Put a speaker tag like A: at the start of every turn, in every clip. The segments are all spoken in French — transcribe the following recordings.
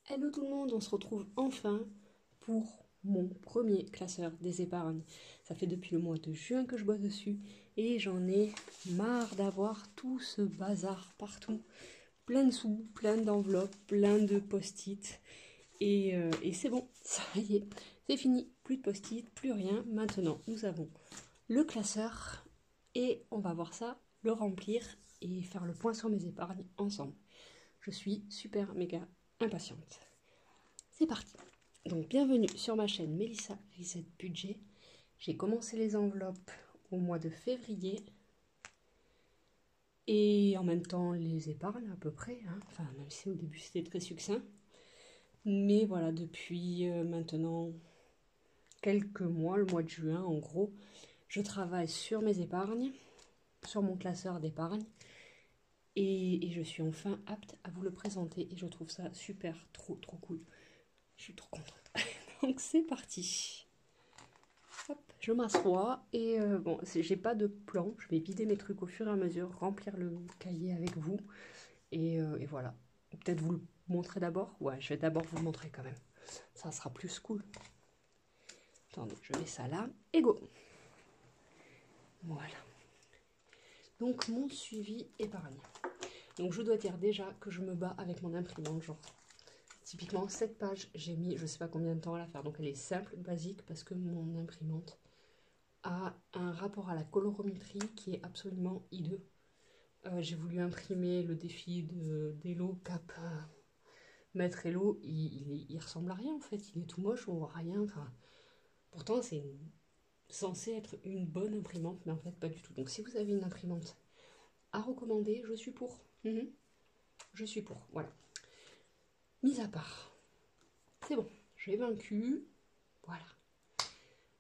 A: Hello tout le monde, on se retrouve enfin pour mon premier classeur des épargnes. Ça fait depuis le mois de juin que je bosse dessus et j'en ai marre d'avoir tout ce bazar partout. Plein de sous, plein d'enveloppes, plein de post-it. Et c'est bon, ça y est, c'est fini. Plus de post-it, plus rien. Maintenant, nous avons le classeur et on va voir ça, le remplir et faire le point sur mes épargnes ensemble. Je suis super méga impatiente. C'est parti. Donc bienvenue sur ma chaîne Melissa Reset Budget. J'ai commencé les enveloppes au mois de février et en même temps les épargnes à peu près, hein. Enfin même si au début c'était très succinct. Mais voilà, depuis maintenant quelques mois, le mois de juin en gros, je travaille sur mes épargnes, sur mon classeur d'épargne et je suis enfin apte à vous le présenter et je trouve ça super, trop cool. Je suis trop contente. Donc c'est parti. Hop, je m'assois et bon, j'ai pas de plan, je vais vider mes trucs au fur et à mesure, remplir le cahier avec vous et voilà. Peut-être vous le montrer d'abord. Ouais, je vais d'abord vous le montrer quand même. Ça sera plus cool. Attendez, je mets ça là et go. Voilà. Donc mon suivi épargne. Donc je dois dire déjà que je me bats avec mon imprimante, genre. Typiquement, cette page, j'ai mis je sais pas combien de temps à la faire. Donc elle est simple, basique, parce que mon imprimante a un rapport à la colorimétrie qui est absolument hideux. J'ai voulu imprimer le défi d'Hello Cap Maître Hello. Il ressemble à rien en fait, il est tout moche, on voit rien. Enfin, pourtant, c'est censé être une bonne imprimante, mais en fait, pas du tout. Donc, si vous avez une imprimante à recommander, je suis pour. Je suis pour, voilà. Mis à part, c'est bon, j'ai vaincu. Voilà.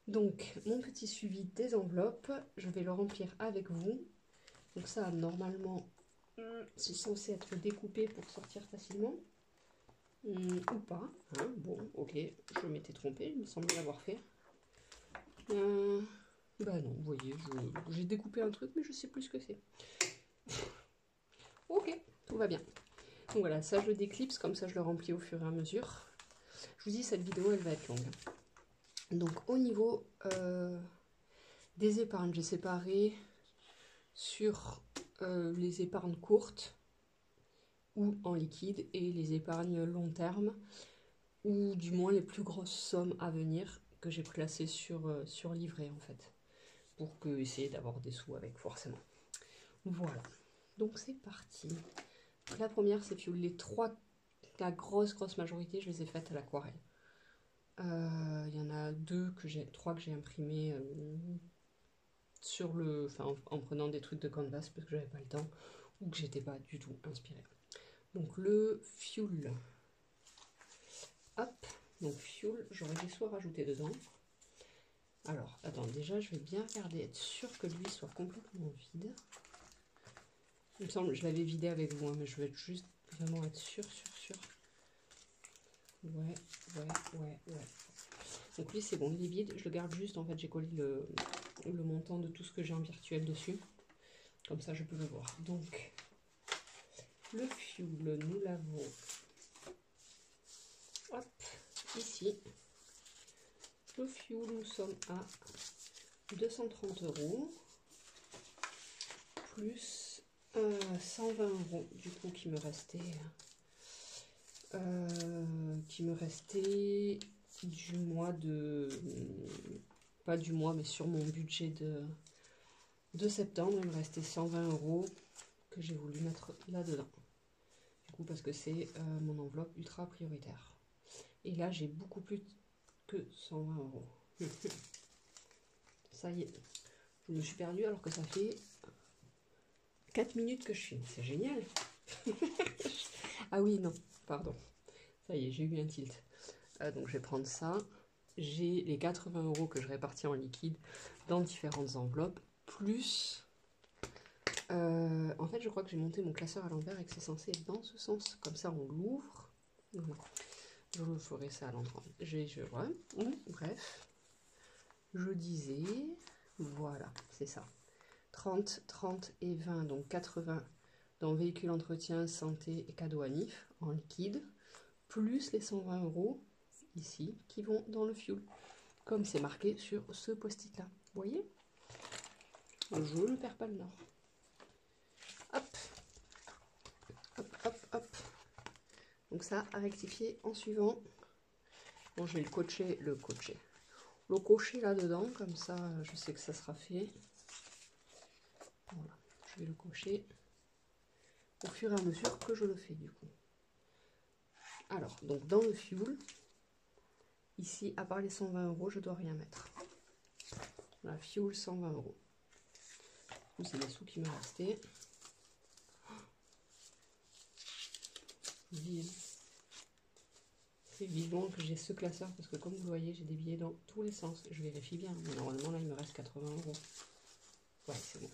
A: Donc, mon petit suivi des enveloppes, je vais le remplir avec vous. Donc ça, normalement, c'est censé être découpé pour sortir facilement. Ou pas. Hein. Bon, ok, je m'étais trompée, il me semblait l'avoir fait. Bah non, vous voyez, j'ai découpé un truc, mais je sais plus ce que c'est. Ok, tout va bien. Donc voilà, ça je le déclipse, comme ça je le remplis au fur et à mesure. Je vous dis, cette vidéo, elle va être longue. Donc au niveau des épargnes, j'ai séparé sur les épargnes courtes ou en liquide et les épargnes long terme, ou du moins les plus grosses sommes à venir que j'ai placées sur livret en fait, pour que essayer d'avoir des sous avec forcément. Voilà, donc c'est parti. La première c'est Fuel. Les trois, la grosse majorité, je les ai faites à l'aquarelle. Il y en a trois que j'ai imprimés sur le, enfin en prenant des trucs de canvas parce que j'avais pas le temps ou que j'étais pas du tout inspirée. Donc le Fuel. Hop, donc Fuel, j'aurais dû soit rajouter dedans. Alors, attends, déjà, je vais bien regarder, être sûr que lui soit complètement vide. Il me semble, je l'avais vidé avec vous, hein, mais je vais juste vraiment être sûr. Ouais. Donc lui, c'est bon, il est vide. Je le garde juste, en fait, j'ai collé le montant de tout ce que j'ai en virtuel dessus. Comme ça, je peux le voir. Donc, le Fuel, nous l'avons, hop, ici. Le Fuel, nous sommes à 230 €, plus 120 € du coup qui me restait du mois de, pas du mois mais sur mon budget de septembre. Il me restait 120 € que j'ai voulu mettre là dedans, du coup parce que c'est mon enveloppe ultra prioritaire, et là j'ai beaucoup plus que 120 €. Ça y est, je me suis perdue alors que ça fait 4 minutes que je filme, c'est génial. Ah oui, non, pardon. Ça y est, j'ai eu un tilt. Donc je vais prendre ça. J'ai les 80 € que je répartis en liquide dans différentes enveloppes. Plus... en fait, je crois que j'ai monté mon classeur à l'envers et que c'est censé être dans ce sens. Comme ça, on l'ouvre. Je le ferai ça à l'endroit. Bref. Je disais... Voilà, c'est ça. 30, 30 et 20, donc 80 dans véhicule, entretien, santé et cadeaux à NIF en liquide, plus les 120 € ici qui vont dans le fuel, comme c'est marqué sur ce post-it là. Vous voyez? Je ne perds pas le nord. Hop, hop, hop, hop. Donc ça, à rectifier en suivant. Bon, je vais le cocher là-dedans, comme ça, je sais que ça sera fait. Voilà, je vais le cocher au fur et à mesure que je le fais, du coup. Alors, donc dans le fuel, ici, à part les 120 €, je dois rien mettre. La fuel, 120 €. C'est les sous qui me restaient. C'est vivement que j'ai ce classeur parce que comme vous le voyez, j'ai des billets dans tous les sens. Je vérifie bien, mais normalement là il me reste 80 €. Ouais, c'est bon.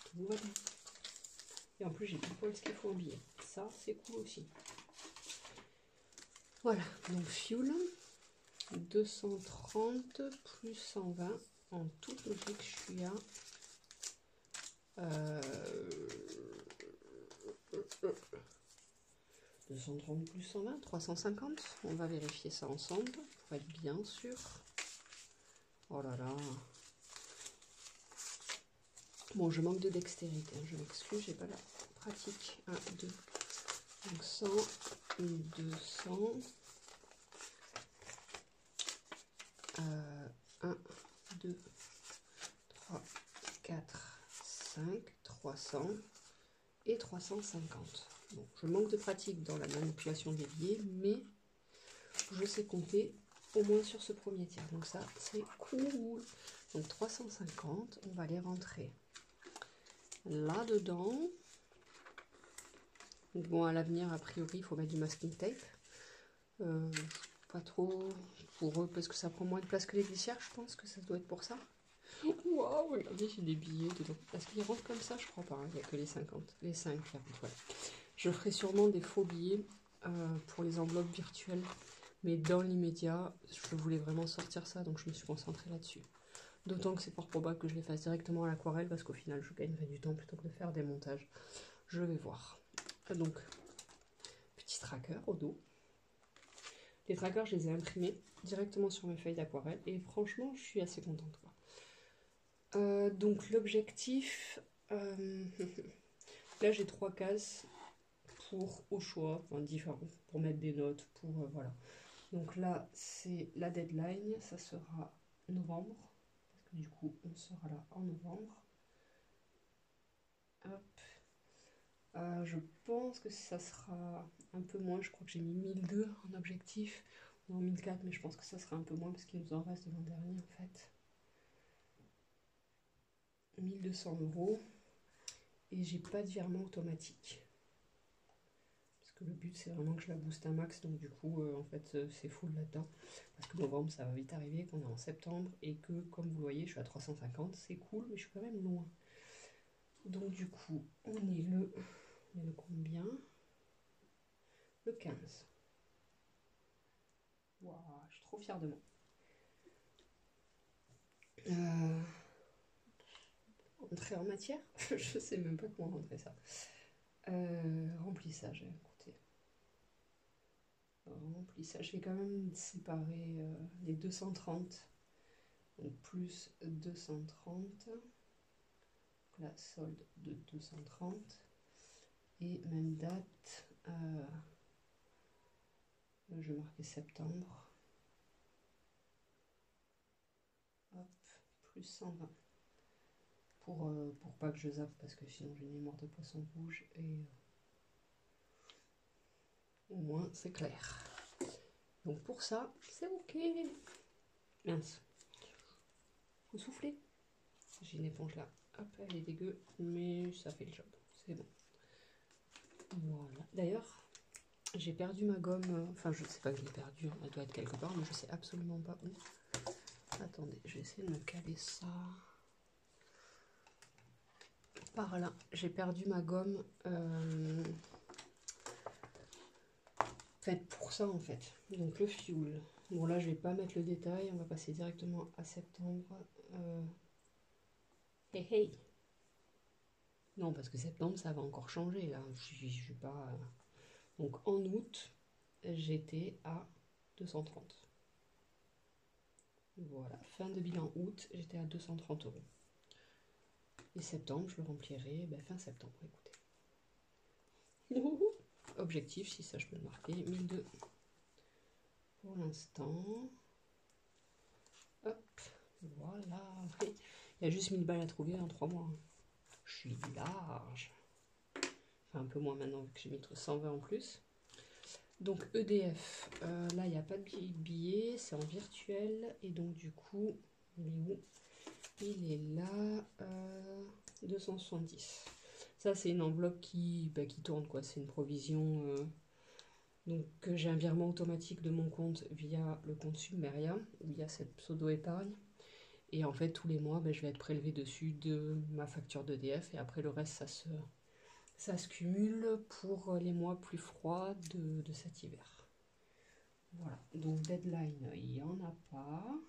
A: Tout va bien. Et en plus j'ai tout poil ce qu'il faut en billets. Ça, c'est cool aussi. Voilà, donc fuel 230 plus 120. En toute logique, je suis à 230 plus 120, 350. On va vérifier ça ensemble pour être bien sûr. Oh là là. Bon, je manque de dextérité, hein, je m'excuse, j'ai pas la pratique. 1, 2, donc 100, 200. 1, 2, 3, 4, 5, 300 et 350. Bon, je manque de pratique dans la manipulation des billets, mais je sais compter au moins sur ce premier tiers. Donc ça, c'est cool. Donc 350, on va les rentrer là-dedans. Bon, à l'avenir, a priori, il faut mettre du masking tape. Pas trop pour eux, parce que ça prend moins de place que les glissières, je pense que ça doit être pour ça. Waouh, regardez, j'ai des billets dedans. Est-ce qu'ils rentrent comme ça? Je crois pas, hein, il n'y a que les 50. Les 5 qui rentrent, ouais. Je ferai sûrement des faux billets pour les enveloppes virtuelles. Mais dans l'immédiat, je voulais vraiment sortir ça, donc je me suis concentrée là-dessus. D'autant que c'est fort probable que je les fasse directement à l'aquarelle, parce qu'au final, je gagnerai du temps plutôt que de faire des montages. Je vais voir. Donc, petit tracker au dos. Les trackers, je les ai imprimés directement sur mes feuilles d'aquarelle, et franchement, je suis assez contente, quoi. Donc l'objectif, là j'ai 3 cases pour au choix, enfin, différents, pour mettre des notes, pour voilà. Donc là c'est la deadline, ça sera novembre, parce que du coup on sera là en novembre. Hop. Je pense que ça sera un peu moins, je crois que j'ai mis 1002 en objectif, non 1004, mais je pense que ça sera un peu moins parce qu'il nous en reste de l'an dernier en fait. 1200 €. Et j'ai pas de virement automatique. Parce que le but c'est vraiment que je la booste un max, donc du coup en fait c'est full là-dedans. Parce que novembre ça va vite arriver, qu'on est en septembre et que comme vous le voyez je suis à 350, c'est cool mais je suis quand même loin. Donc du coup on est le combien? Le 15. Waouh, je suis trop fière de moi. Entrer en matière? Je sais même pas comment rentrer ça. Remplissage, écoutez. Remplissage, je vais quand même séparer les 230. Donc plus 230. La solde de 230. Et même date. Je vais marquer septembre. Hop, plus 120. Pour pas que je zappe, parce que sinon j'ai une mémoire de poisson rouge et au moins c'est clair. Donc pour ça, c'est ok. Mince. Faut souffler. J'ai une éponge là. Hop, elle est dégueu, mais ça fait le job. C'est bon. Voilà. D'ailleurs, j'ai perdu ma gomme. Enfin, je sais pas que je l'ai perdue. Elle doit être quelque part, mais je sais absolument pas où. Attendez, je vais essayer de me caler ça. Par là, j'ai perdu ma gomme faite pour ça en fait. Donc le fuel. Bon là, je vais pas mettre le détail. On va passer directement à septembre. Hey hey. Non, parce que septembre, ça va encore changer là. Je suis pas. Donc en août, j'étais à 230. Voilà, fin de bilan août, j'étais à 230 euros. Et septembre, je le remplirai fin septembre, écoutez. Objectif, si ça je peux le marquer, 1002 pour l'instant. Hop, voilà. Après, il y a juste 1000 balles à trouver en 3 mois. Je suis large. Enfin, un peu moins maintenant, vu que j'ai mis 120 en plus. Donc EDF, là, il n'y a pas de billet, c'est en virtuel. Et donc, du coup, il est où? Il est là, 270. Ça, c'est une enveloppe qui tourne, quoi. C'est une provision. Donc, j'ai un virement automatique de mon compte via le compte Submeria, où il y a cette pseudo-épargne. Et en fait, tous les mois, je vais être prélevé dessus de ma facture d'EDF. Et après, le reste, ça se cumule pour les mois plus froids de cet hiver. Voilà. Donc, deadline, il n'y en a pas.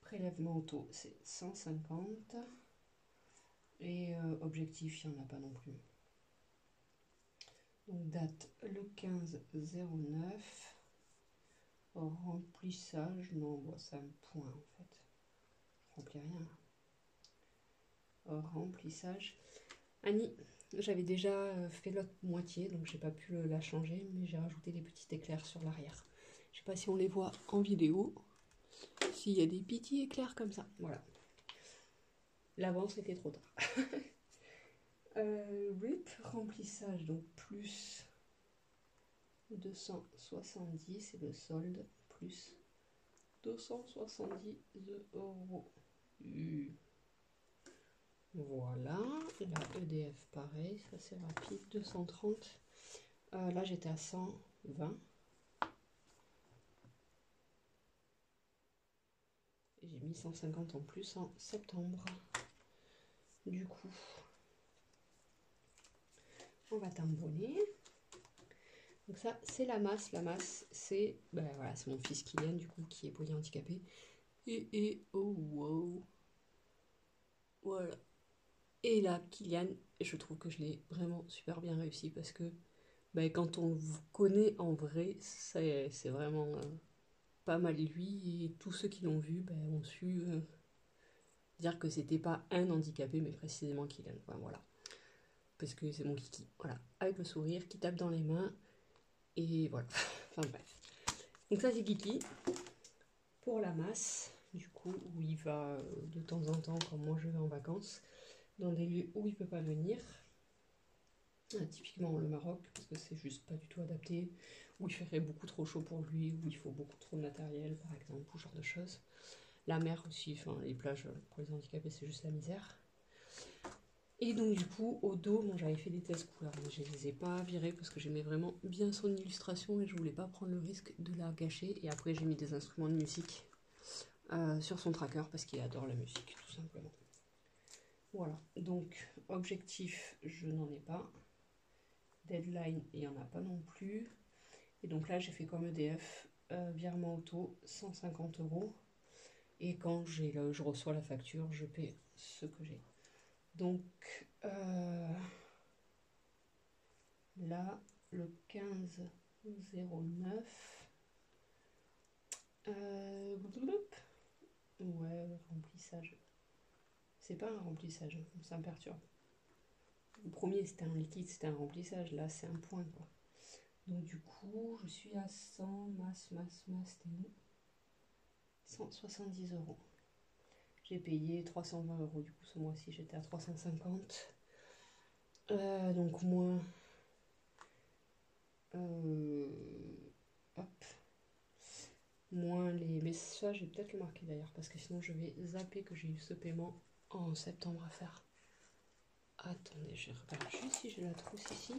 A: Prélèvement auto, c'est 150. Et objectif, il n'y en a pas non plus. Donc, date le 15/09. Remplissage, non, ça me point en fait. Je remplis rien. Remplissage. Annie, j'avais déjà fait l'autre moitié, donc j'ai pas pu la changer, mais j'ai rajouté des petits éclairs sur l'arrière. Je sais pas si on les voit en vidéo. S'il y a des petits éclairs comme ça, voilà. L'avant c'était trop tard. RIP, remplissage, donc plus 270 et le solde plus 270 euros. Voilà, la EDF pareil, ça c'est rapide, 230. Là j'étais à 120. J'ai mis 150 en plus en septembre. Du coup, on va tamponner. Donc ça, c'est la masse. La masse, c'est voilà, c'est mon fils Kylian, du coup, qui est polyhandicapé. Et oh wow. Voilà. Et là, Kylian, je trouve que je l'ai vraiment super bien réussi parce que quand on vous connaît en vrai, c'est vraiment pas mal lui. Et tous ceux qui l'ont vu ont su dire que c'était pas un handicapé, mais précisément Kylian. Enfin, voilà. Parce que c'est mon kiki. Voilà. Avec le sourire, qui tape dans les mains. Et voilà. Enfin bref. Donc ça, c'est Kiki. Pour la masse, du coup, où il va de temps en temps, quand moi je vais en vacances, dans des lieux où il peut pas venir. Typiquement le Maroc, parce que c'est juste pas du tout adapté, où il ferait beaucoup trop chaud pour lui, où il faut beaucoup trop de matériel, par exemple, ou ce genre de choses. La mer aussi, enfin les plages pour les handicapés, c'est juste la misère. Et donc du coup, au dos, j'avais fait des tests couleurs, mais je les ai pas virés parce que j'aimais vraiment bien son illustration et je voulais pas prendre le risque de la gâcher. Et après, j'ai mis des instruments de musique sur son tracker parce qu'il adore la musique, tout simplement. Voilà, donc objectif, je n'en ai pas. Deadline, il n'y en a pas non plus. Et donc là, j'ai fait comme EDF, virement auto, 150 euros. Et quand je reçois la facture, je paie ce que j'ai. Donc là, le 15/09, ouais, remplissage. C'est pas un remplissage, ça me perturbe. Le premier, c'était un liquide, c'était un remplissage. Là, c'est un point, quoi. Donc, du coup, je suis à 100, masse, c'était où? 170 euros. J'ai payé 320 euros, du coup, ce mois-ci, j'étais à 350. Donc, moins... hop. Moins les messages, je vais peut-être le marquer d'ailleurs, parce que sinon, je vais zapper que j'ai eu ce paiement en septembre à faire. Attendez, je regarde juste si j'ai la trousse ici.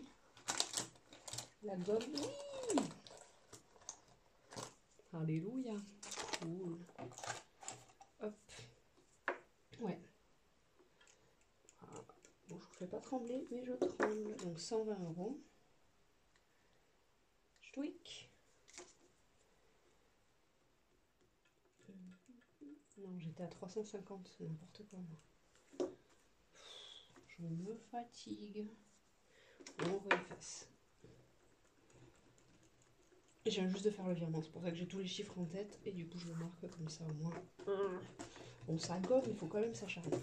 A: La gomme, oui! Alléluia! Cool! Hop! Ouais. Bon, je ne vous fais pas trembler, mais je tremble. Donc 120 euros. Ch'touic! Non, j'étais à 350, c'est n'importe quoi, moi. Je me fatigue. On refasse. Et je viens juste de faire le virement, c'est pour ça que j'ai tous les chiffres en tête. Et du coup, je le marque comme ça au moins. Bon, ça gomme, il faut quand même s'acharner.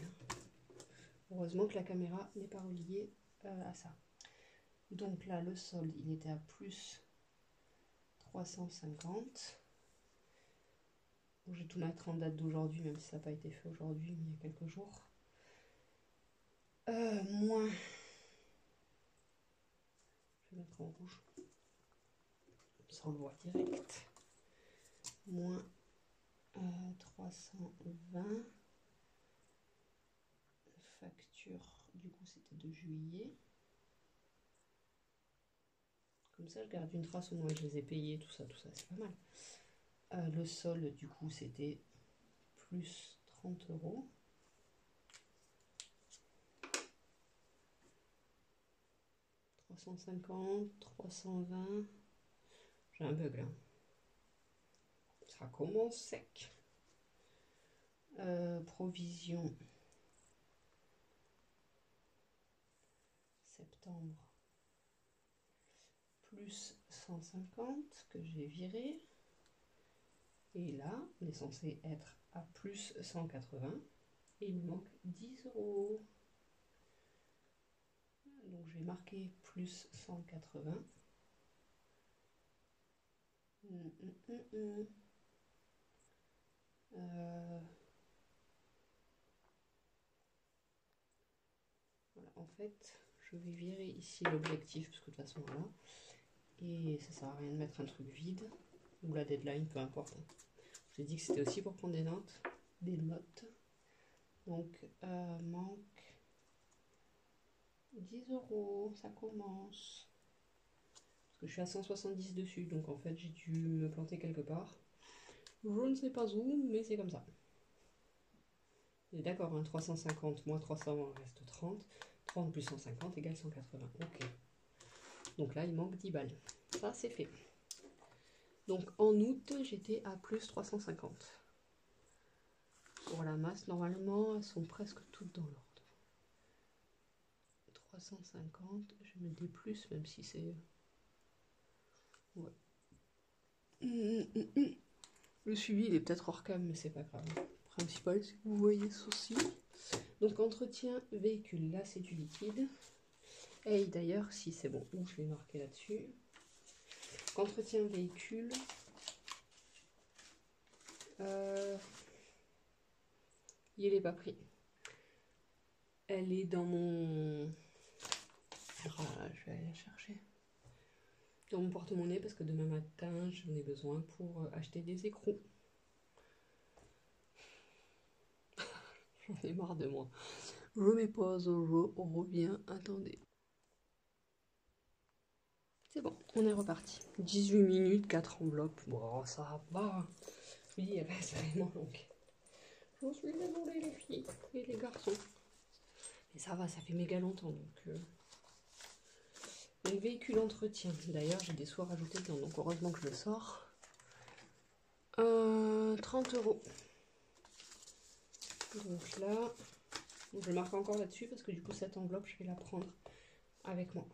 A: Heureusement que la caméra n'est pas reliée à ça. Donc là, le solde, il était à plus 350. Bon, je vais tout mettre en date d'aujourd'hui, même si ça n'a pas été fait aujourd'hui, mais il y a quelques jours. Moins... Je vais mettre en rouge. Ça, on le voit direct. Moins 320. Facture, du coup, c'était de juillet. Comme ça, je garde une trace au moins, je les ai payés, tout ça, c'est pas mal. Le solde, du coup, c'était plus 30 euros. « 350, 320. J'ai un bug là. Ça commence sec. Provision. Septembre. Plus 150 que j'ai viré. Et là, on est censé être à plus 180. Et il me manque 10 euros. Donc je vais marquer plus 180. Voilà, en fait, je vais virer ici l'objectif, parce que de toute façon, voilà. Et ça sert à rien de mettre un truc vide, ou la deadline, peu importe. Je vous ai dit que c'était aussi pour prendre des notes. Donc, manque 10 euros, ça commence. Parce que je suis à 170 dessus, donc en fait, j'ai dû me planter quelque part. Je ne sais pas où, mais c'est comme ça. Et d'accord, hein, 350 moins 320 reste 30. 30 plus 150 égale 180. Ok. Donc là, il manque 10 balles. Ça, c'est fait. Donc en août, j'étais à plus 350. Pour la masse, normalement, elles sont presque toutes dans l'ordre. 350, je vais mettre des plus, même si c'est... Ouais. Le suivi, il est peut-être hors cam, mais c'est pas grave. Le principal, c'est que vous voyez ceci. Donc entretien véhicule, là c'est du liquide. Et d'ailleurs, si c'est bon, je vais marquer là-dessus. Entretien véhicule. Il n'est pas pris. Elle est dans mon... je vais aller la chercher. Dans mon porte-monnaie parce que demain matin, j'en ai besoin pour acheter des écrous. J'en ai marre de moi. Je mets pause, on revient, attendez. C'est bon, on est reparti. 18 minutes, 4 enveloppes. Bon, ça va. Oui, elle reste vraiment longue. Je suis désolée les filles et les garçons. Mais ça va, ça fait méga longtemps. Donc véhicule entretien. D'ailleurs, j'ai des sous à rajouter dedans, donc heureusement que je le sors. 30 euros. Donc là, je marque encore là-dessus parce que du coup, cette enveloppe, je vais la prendre avec moi.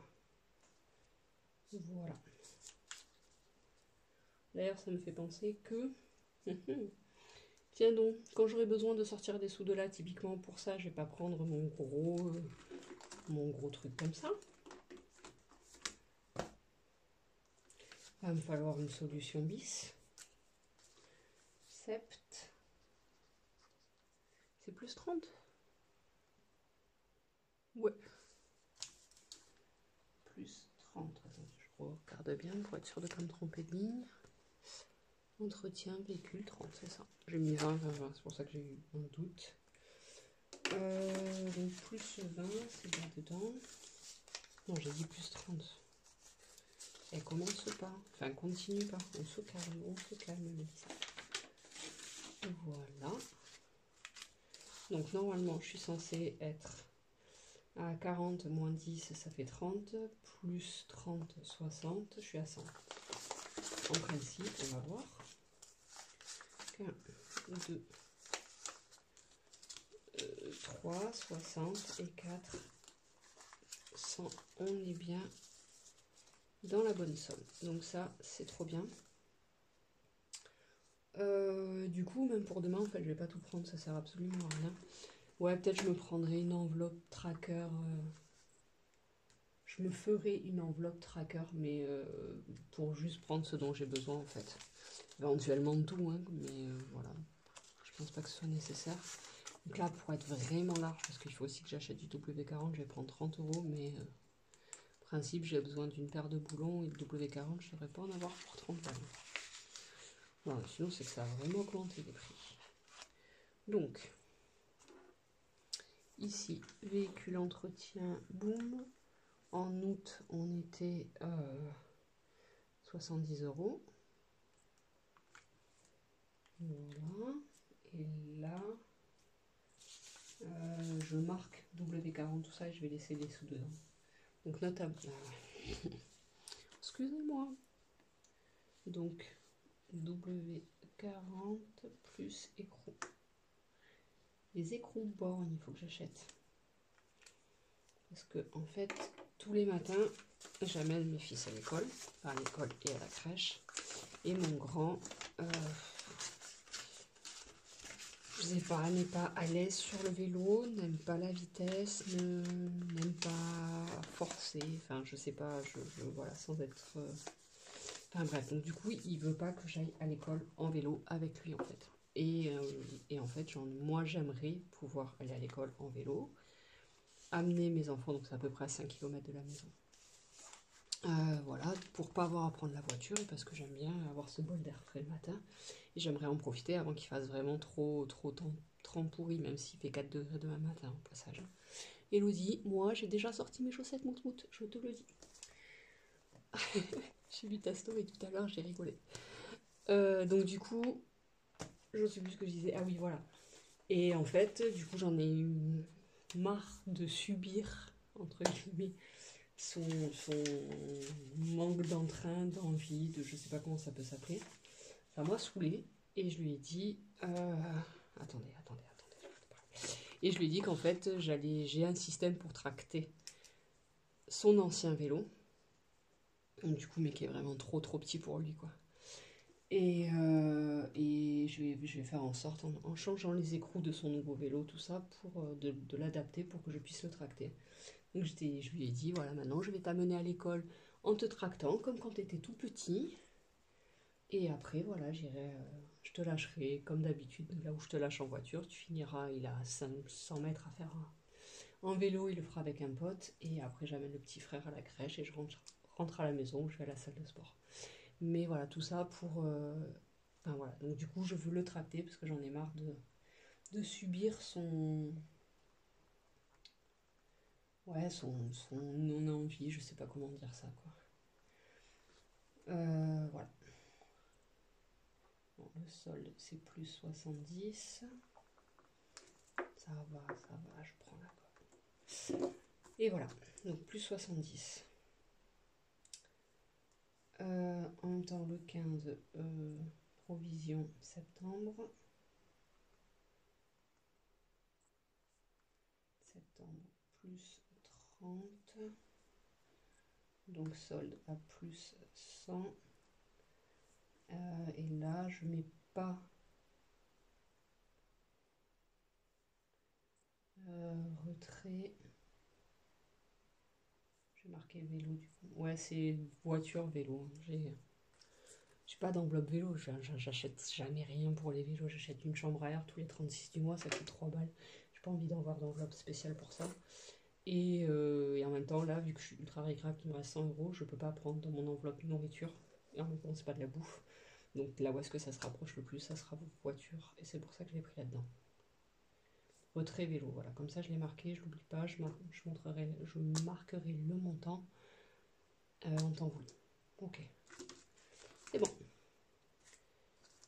A: Voilà. D'ailleurs, ça me fait penser que... Tiens donc, quand j'aurai besoin de sortir des sous de là, typiquement pour ça, je vais pas prendre mon gros truc comme ça. Il va me falloir une solution bis. Sept. C'est plus 30? Ouais. Plus 30. Attendez, je regarde bien pour être sûr de ne pas me tromper de ligne. Entretien, véhicule, 30, c'est ça. J'ai mis 20, 20, 20, c'est pour ça que j'ai eu un doute. Donc plus 20, c'est bien dedans. Non, j'ai dit plus 30. Elle commence pas, enfin continue pas. On se calme, Mélissa. Voilà. Donc normalement, je suis censée être à 40 moins 10, ça fait 30. Plus 30, 60, je suis à 100. En principe, on va voir. 1, 2, 3, 60 et 4, 100. On est bien dans la bonne somme. Donc ça, c'est trop bien. Du coup, même pour demain, en fait, je vais pas tout prendre, ça sert absolument à rien. Ouais, peut-être je me prendrai une enveloppe tracker. Je me ferai une enveloppe tracker, mais pour juste prendre ce dont j'ai besoin, en fait. Éventuellement tout, hein, mais voilà. Je pense pas que ce soit nécessaire. Donc là, pour être vraiment large, parce qu'il faut aussi que j'achète du W40, je vais prendre 30 euros, mais principe, j'ai besoin d'une paire de boulons et le W40, je ne devrais pas en avoir pour 30 balles. Voilà, sinon, c'est que ça a vraiment augmenté les prix. Donc, ici, véhicule entretien, boum. En août, on était 70 euros. Voilà. Et là, je marque W40, tout ça, et je vais laisser les sous dedans. Donc, notable. Excusez-moi. Donc, W40 plus écrou. Les écrous bornes, il faut que j'achète. Parce que, en fait, tous les matins, j'amène mes fils à l'école, à l'école et à la crèche. Et mon grand, je sais pas, n'est pas à l'aise sur le vélo, n'aime pas la vitesse, n'aime pas forcer. Enfin, je sais pas, voilà, sans être. Enfin bref, donc du coup, il veut pas que j'aille à l'école en vélo avec lui en fait. Et en fait, moi j'aimerais pouvoir aller à l'école en vélo, amener mes enfants, donc c'est à peu près à 5 km de la maison. Voilà, pour pas avoir à prendre la voiture et parce que j'aime bien avoir ce bol d'air frais le matin. Et j'aimerais en profiter avant qu'il fasse vraiment trop pourri, même s'il fait 4 degrés demain matin au passage. Elodie, moi j'ai déjà sorti mes chaussettes mout-mout, je te le dis. J'ai vu ta story tout à l'heure, j'ai rigolé. Donc du coup, je sais plus ce que je disais. Ah oui, voilà. Et en fait, du coup, j'en ai eu marre de subir, entre guillemets, son manque d'entrain, d'envie, de je sais pas comment ça peut s'appeler. Ça m'a saoulée et je lui ai dit attendez. Et je lui ai dit qu'en fait, j'ai un système pour tracter son ancien vélo. Donc, du coup, mais qui est vraiment trop petit pour lui, quoi. Et je vais faire en sorte, en changeant les écrous de son nouveau vélo, tout ça, pour de l'adapter pour que je puisse le tracter. Donc je lui ai dit, voilà, maintenant je vais t'amener à l'école en te tractant, comme quand tu étais tout petit. Et après, voilà, je te lâcherai comme d'habitude, là où je te lâche en voiture. Tu finiras, il a 500 mètres à faire en vélo, il le fera avec un pote. Et après, j'amène le petit frère à la crèche et je rentre à la maison, je vais à la salle de sport. Mais voilà, tout ça pour... Enfin voilà, donc du coup, je veux le tracter parce que j'en ai marre de subir son... Ouais, son non-envie, je sais pas comment dire ça, quoi. Voilà. Bon, le solde, c'est plus 70. Ça va, je prends la cote. Et voilà, donc plus 70. En même temps, le 15, provision septembre. Septembre, plus 30. Donc solde à plus 100. Et là, je mets pas retrait. J'ai marqué vélo du coup. Ouais, c'est voiture, vélo. J'ai pas d'enveloppe vélo. J'achète jamais rien pour les vélos. J'achète une chambre à air tous les 36 du mois. Ça coûte 3 balles. J'ai pas envie d'avoir d'enveloppe spéciale pour ça. Et en même temps, là, vu que je suis ultra récrap, qu'il me reste 100 euros, je peux pas prendre dans mon enveloppe nourriture. Et en même temps, c'est pas de la bouffe. Donc là où est-ce que ça se rapproche le plus, ça sera voiture. Et c'est pour ça que je l'ai pris là-dedans. Retrait vélo, voilà. Comme ça, je l'ai marqué, je l'oublie pas. Je marquerai le montant en temps voulu. Ok. C'est bon.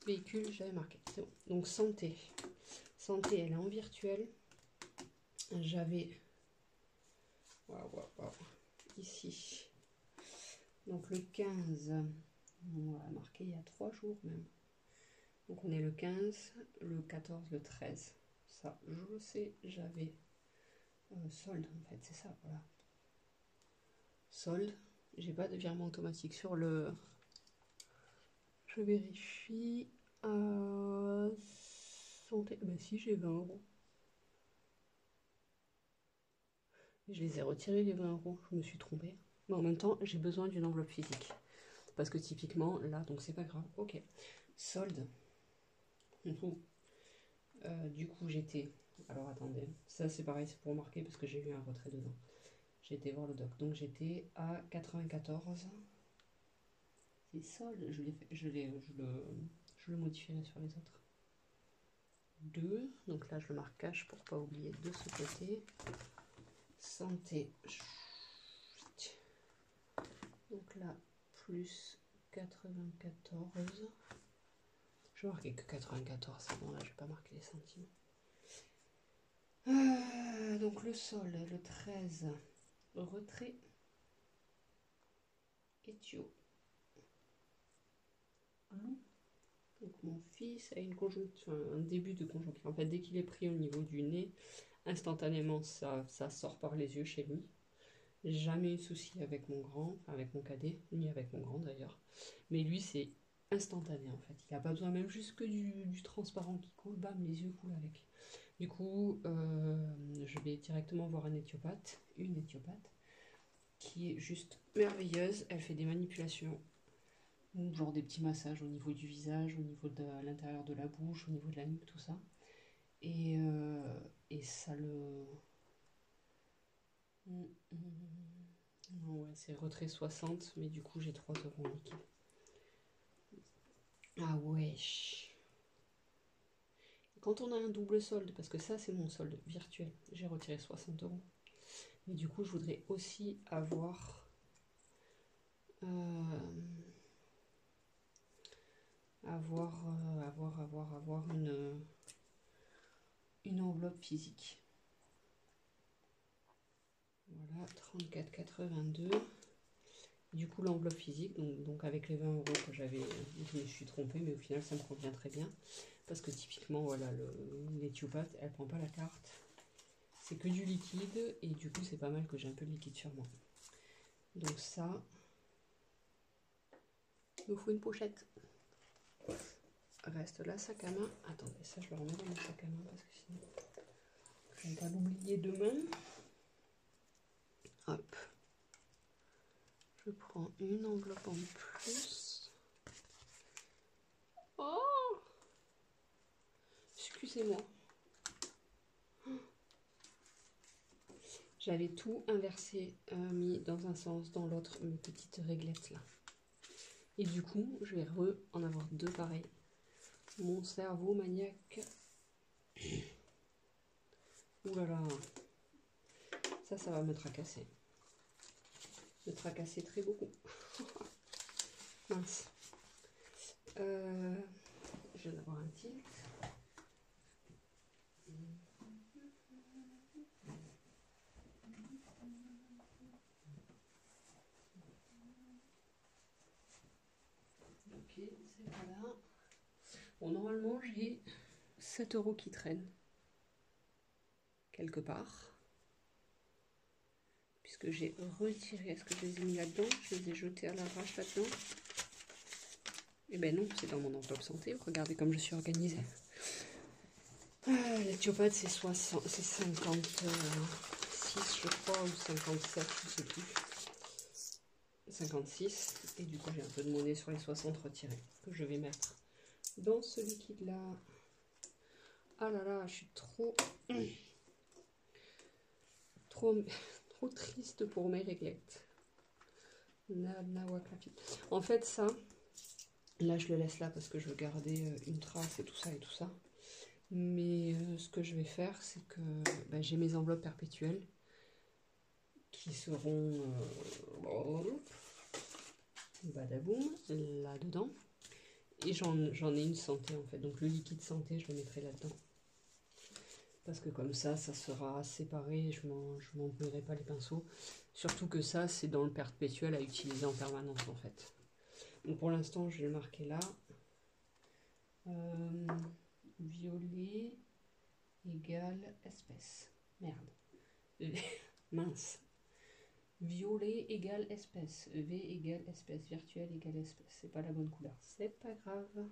A: Véhicule, j'avais marqué. C'est bon. Donc santé. Santé, elle est en virtuel. J'avais... Waouh. Ici. Donc le 15, on va marquer il y a 3 jours même. Donc on est le 15, le 14, le 13. Ça, je le sais, j'avais solde en fait, c'est ça, voilà. Solde, j'ai pas de virement automatique sur le... Je vérifie. Santé. Bah si, j'ai 20 euros. Je les ai retirés les 20 euros, je me suis trompée. Mais en même temps, j'ai besoin d'une enveloppe physique. Parce que typiquement, là, donc c'est pas grave. Ok. Solde. Du coup, j'étais... Alors attendez, ça c'est pareil, c'est pour marquer parce que j'ai eu un retrait dedans. J'ai été voir le doc. Donc j'étais à 94. C'est solde, je le modifierai sur les autres. 2. Donc là, je le marque cash pour pas oublier de ce côté. Santé. Donc là, plus 94. Je vais marquer que 94, c'est bon, là, je vais pas marquer les centimes. Donc le sol, le 13. Retrait. Etio. Donc mon fils a une conjoncture, un début de conjoncture. En fait, dès qu'il est pris au niveau du nez, instantanément, ça sort par les yeux chez lui. Jamais eu de souci avec mon grand, enfin avec mon cadet, ni avec mon grand d'ailleurs. Mais lui, c'est instantané en fait. Il n'a pas besoin même juste que du transparent qui coule, bam, les yeux coulent avec. Du coup, je vais directement voir une éthiopathe, qui est juste merveilleuse. Elle fait des manipulations, genre des petits massages au niveau du visage, au niveau de l'intérieur de la bouche, au niveau de la nuque, tout ça. Et ça le... Ouais, c'est retrait 60, mais du coup j'ai 3 euros en liquide. Ah wesh. Quand on a un double solde, parce que ça c'est mon solde virtuel, j'ai retiré 60 euros. Mais du coup je voudrais aussi avoir une enveloppe physique. Voilà, 34,82. Du coup, l'enveloppe physique, donc avec les 20 euros que j'avais, je me suis trompée, mais au final, ça me convient très bien. Parce que typiquement, voilà, l'éthiopathe, elle prend pas la carte. C'est que du liquide, et du coup, c'est pas mal que j'ai un peu de liquide sur moi. Donc ça, il nous faut une pochette. Reste là, sac à main. Attendez, ça, je le remets dans mon sac à main, parce que sinon, je vais pas l'oublier demain. Hop. Je prends une enveloppe en plus. Oh! Excusez-moi. J'avais tout inversé, mis dans un sens, dans l'autre, mes petites réglettes là. Et du coup, je vais en avoir deux pareils. Mon cerveau maniaque. Ouh là là. Ça va me tracasser. Me tracasser très beaucoup. Mince. Je viens d'avoir un tilt. Ok, c'est pas là. Bon, normalement, j'ai 7 euros qui traînent. Quelque part. Puisque j'ai retiré. Est-ce que je les ai mis là-dedans? Je les ai jetés à l'arrache là-dedans. Eh ben non, c'est dans mon enveloppe santé. Regardez comme je suis organisée. L'éthiopathe, c'est 56, je crois, ou 57, je sais plus. 56. Et du coup, j'ai un peu de monnaie sur les 60 retirés que je vais mettre dans ce liquide-là. Ah là là, je suis trop triste pour mes réglettes. En fait, ça, là, je le laisse là parce que je veux garder une trace et tout ça et tout ça. Mais ce que je vais faire, c'est que j'ai mes enveloppes perpétuelles qui seront badaboum là-dedans. Et j'en ai une santé en fait. Donc le liquide santé, je le mettrai là-dedans. Parce que comme ça sera séparé, je m'embrouillerai pas les pinceaux. Surtout que ça, c'est dans le perpétuel à utiliser en permanence en fait. Donc pour l'instant, je vais le marquer là. Violet égale espèce. Merde. Mince. Violet égale espèce. V égale espèce. Virtuel égale espèce. C'est pas la bonne couleur. C'est pas grave.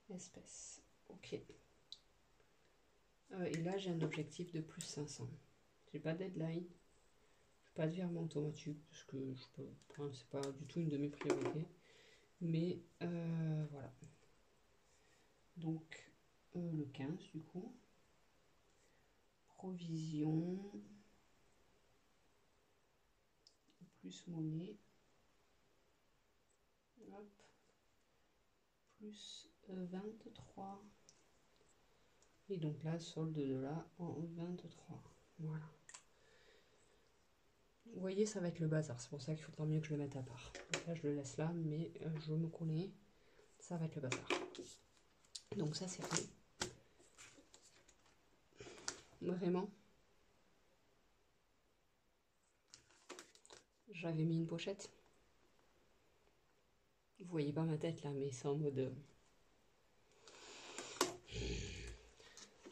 A: espèces. Ok. Et là, j'ai un objectif de plus 500. J'ai pas de deadline. Pas de virement automatique parce que je peux, enfin, c'est pas du tout une de mes priorités. Mais voilà. Donc le 15 du coup. Provision. Plus monnaie. Hop. Plus 23. Et donc là, solde de là en 23. Voilà. Vous voyez, ça va être le bazar. C'est pour ça qu'il faudra mieux que je le mette à part. Donc là, je le laisse là, mais je me connais. Ça va être le bazar. Donc ça, c'est fait. Vraiment. J'avais mis une pochette. Vous voyez pas ma tête là, mais c'est en mode...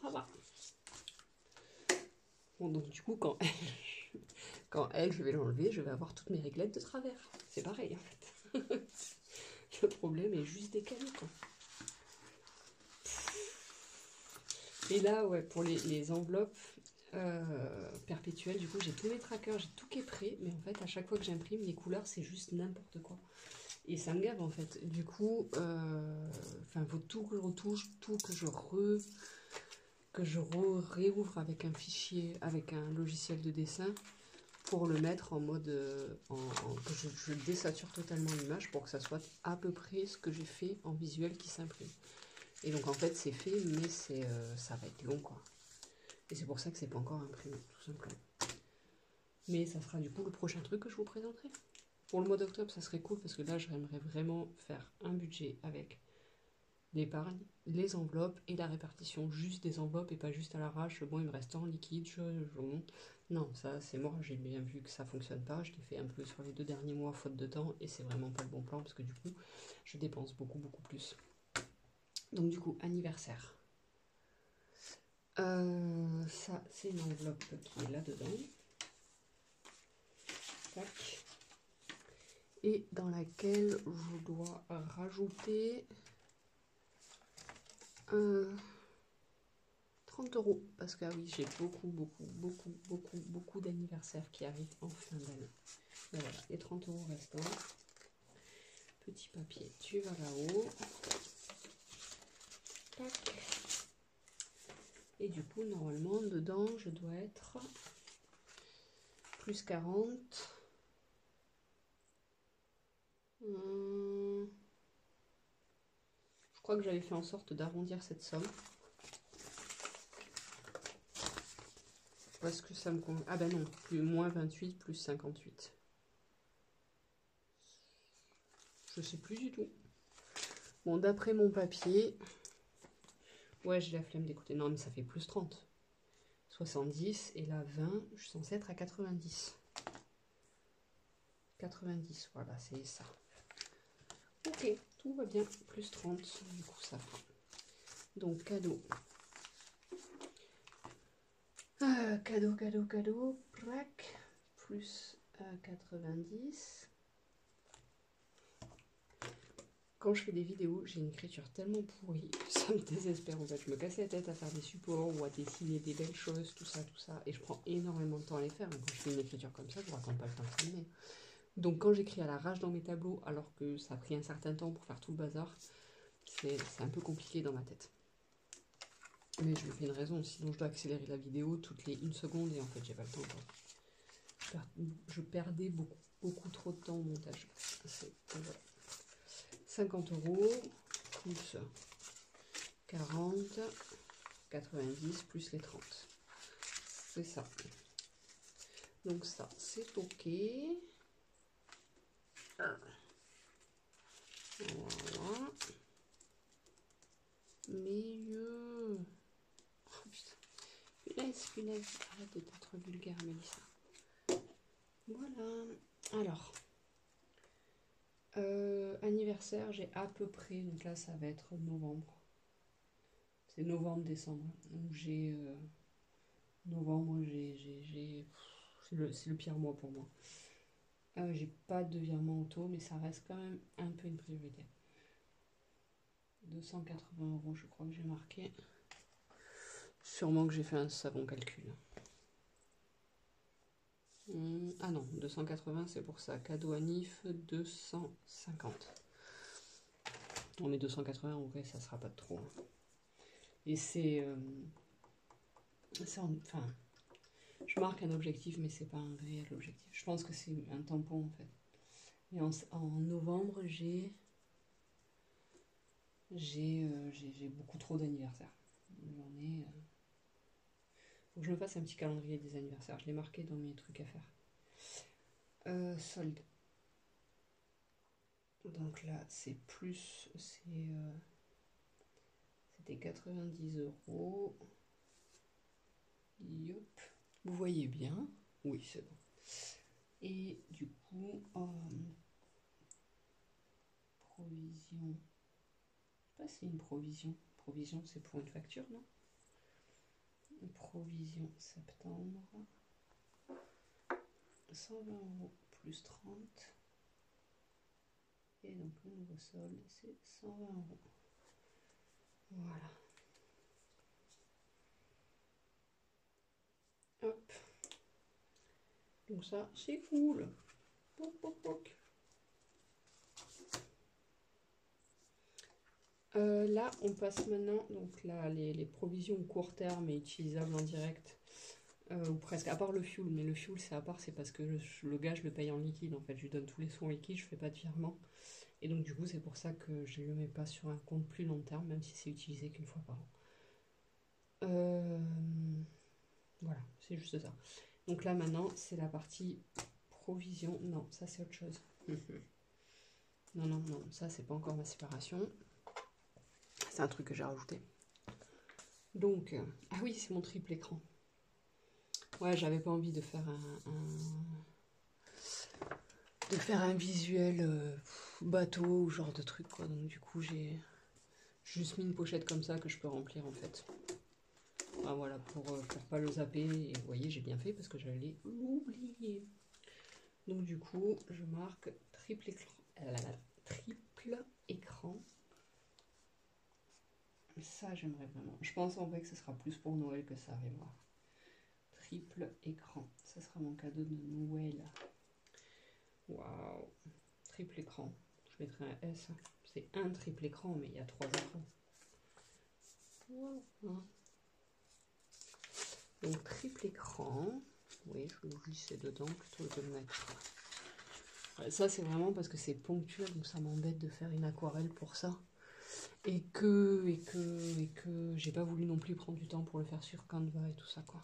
A: Ça va. Bon, donc du coup, quand elle, je vais l'enlever, je vais avoir toutes mes réglettes de travers. C'est pareil, en fait. Le problème est juste décalé, quoi. Et là, ouais, pour les enveloppes perpétuelles, du coup, j'ai tous mes trackers, j'ai tout qui est prêt. Mais en fait, à chaque fois que j'imprime, les couleurs, c'est juste n'importe quoi. Et ça me gave, en fait. Du coup, faut tout que je retouche, tout que je réouvre avec un fichier, avec un logiciel de dessin pour le mettre en mode que je désature totalement l'image pour que ça soit à peu près ce que j'ai fait en visuel qui s'imprime. Et donc en fait c'est fait, mais ça va être long quoi. Et c'est pour ça que c'est pas encore imprimé, tout simplement. Mais ça sera du coup le prochain truc que je vous présenterai. Pour le mois d'octobre, ça serait cool parce que là j'aimerais vraiment faire un budget avec l'épargne, les enveloppes et la répartition juste des enveloppes et pas juste à l'arrache. Bon, il me reste tant en liquide, non, ça c'est mort, j'ai bien vu que ça fonctionne pas. Je l'ai fait un peu sur les 2 derniers mois faute de temps et c'est vraiment pas le bon plan parce que du coup je dépense beaucoup plus. Donc du coup, anniversaire. Ça c'est une enveloppe qui est là dedans. Tac. Et dans laquelle je dois rajouter 30 € parce que ah oui, j'ai beaucoup d'anniversaires qui arrivent en fin d'année. Voilà, les 30 € restants. Petit papier, tu vas là-haut. Tac. Et du coup, normalement, dedans, je dois être plus 40. Je crois que j'avais fait en sorte d'arrondir cette somme. Parce que ça me convient. Ah ben non, plus moins 28 plus 58. Je sais plus du tout. Bon, d'après mon papier... Ouais, j'ai la flemme d'écouter. Non, mais ça fait plus 30. 70 et là 20, je suis censée être à 90. 90, voilà, c'est ça. Ok, tout va bien. Plus 30, du coup ça fera. Donc cadeau. Cadeau, plaque. Plus 90. Quand je fais des vidéos, j'ai une écriture tellement pourrie que ça me désespère en fait. Je me casse la tête à faire des supports ou à dessiner des belles choses, tout ça. Et je prends énormément de temps à les faire. Donc quand je fais une écriture comme ça, je ne raconte pas le temps que ça me met. Donc quand j'écris à l'arrache dans mes tableaux, alors que ça a pris un certain temps pour faire tout le bazar, c'est un peu compliqué dans ma tête. Mais je me fais une raison, sinon je dois accélérer la vidéo toutes les 1 seconde et en fait j'ai pas le temps. Je perdais beaucoup trop de temps au montage. Voilà. 50 € plus 40, 90 plus les 30. C'est ça. Donc ça, c'est ok. Voilà. Milieu. Oh putain. Punaise. Arrête d'être vulgaire, Mélissa. Voilà. Alors. Anniversaire, j'ai à peu près. Donc là, ça va être novembre. C'est novembre-décembre. Donc j'ai. Novembre, c'est le pire mois pour moi. J'ai pas de virement auto, mais ça reste quand même un peu une priorité. 280 €, je crois que j'ai marqué. Sûrement que j'ai fait un savon calcul. Ah non, 280 c'est pour ça. Cadeau à Nif, 250. On est 280, en vrai ça sera pas de trop. Et c'est... enfin, je marque un objectif, mais c'est pas un réel objectif. Je pense que c'est un tampon en fait. Et en novembre, j'ai beaucoup trop d'anniversaires. J'en ai... Faut que je me fasse un petit calendrier des anniversaires. Je l'ai marqué dans mes trucs à faire. Solde. Donc là, c'est plus... C'était 90 €. Yop. Vous voyez bien? Oui, c'est bon. Et du coup, provision. Je sais pas si c'est une provision. Provision, c'est pour une facture, non? Provision septembre. 120 € plus 30. Et donc le nouveau solde, c'est 120 €. Voilà. Hop. Donc ça, c'est cool. Poc, poc, poc. Là, on passe maintenant, donc là, les provisions court terme et utilisables en direct, ou presque, à part le fuel, mais le fuel c'est à part, c'est parce que le gars je le paye en liquide, en fait, je lui donne tous les sous en liquide, je fais pas de virement, et donc du coup c'est pour ça que je le mets pas sur un compte plus long terme, même si c'est utilisé qu'une fois par an. Voilà, c'est juste ça. Donc là maintenant, c'est la partie provision, non, ça c'est autre chose. Non, non, non, ça c'est pas encore ma séparation. C'est un truc que j'ai rajouté. Donc, ah oui, c'est mon triple écran. Ouais, j'avais pas envie de faire un visuel bateau ou genre de truc, quoi. Donc du coup, j'ai juste mis une pochette comme ça que je peux remplir en fait. Enfin, voilà, pour pas le zapper. Et vous voyez, j'ai bien fait parce que j'allais l'oublier. Donc du coup, je marque triple écran. Triple écran. Ça, j'aimerais vraiment. Je pense en vrai que ce sera plus pour Noël que ça arrivera. Triple écran. Ça sera mon cadeau de Noël. Waouh. Triple écran. Je mettrai un S. C'est un triple écran, mais il y a 3 écrans. Wow. Donc triple écran. Oui, je vais glisser dedans plutôt que de mettre. Ouais, ça, c'est vraiment parce que c'est ponctuel, donc ça m'embête de faire une aquarelle pour ça. Et que j'ai pas voulu non plus prendre du temps pour le faire sur Canva et tout ça, quoi.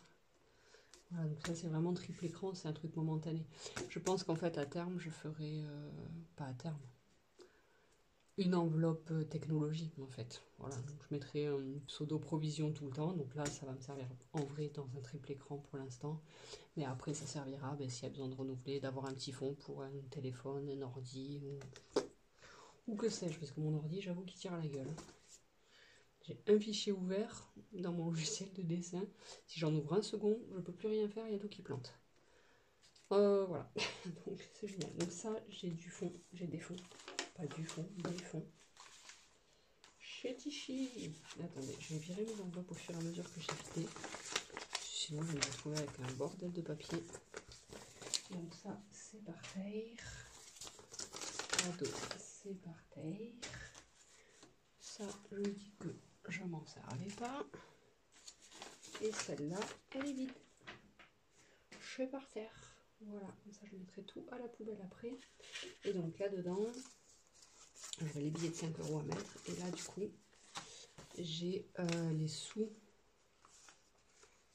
A: Voilà, donc ça c'est vraiment triple écran, c'est un truc momentané. Je pense qu'en fait à terme je ferai, pas à terme, une enveloppe technologie en fait. Voilà, donc je mettrai une pseudo provision tout le temps, donc là ça va me servir en vrai dans un triple écran pour l'instant. Mais après ça servira s'il y a besoin de renouveler, d'avoir un petit fond pour un téléphone, un ordi ou que sais-je, parce que mon ordi j'avoue qu'il tire à la gueule. J'ai un fichier ouvert dans mon logiciel de dessin. Si j'en ouvre un second, je peux plus rien faire, il y a tout qui plante. Voilà, donc c'est génial. Donc ça, j'ai du fond, j'ai des fonds. Pas du fond, des fonds. Chez Tichy. Attendez, je vais virer mes enveloppes au fur et à mesure que j'ai vidé. Sinon, je vais me retrouver avec un bordel de papier. Donc ça, c'est par terre. Cadeau, c'est par terre. Ça, je dis que je m'en servais pas. Et celle-là, elle est vide. Je suis par terre. Voilà, comme ça je mettrai tout à la poubelle après. Et donc là-dedans, j'avais les billets de 5 € à mettre. Et là, du coup, j'ai les sous.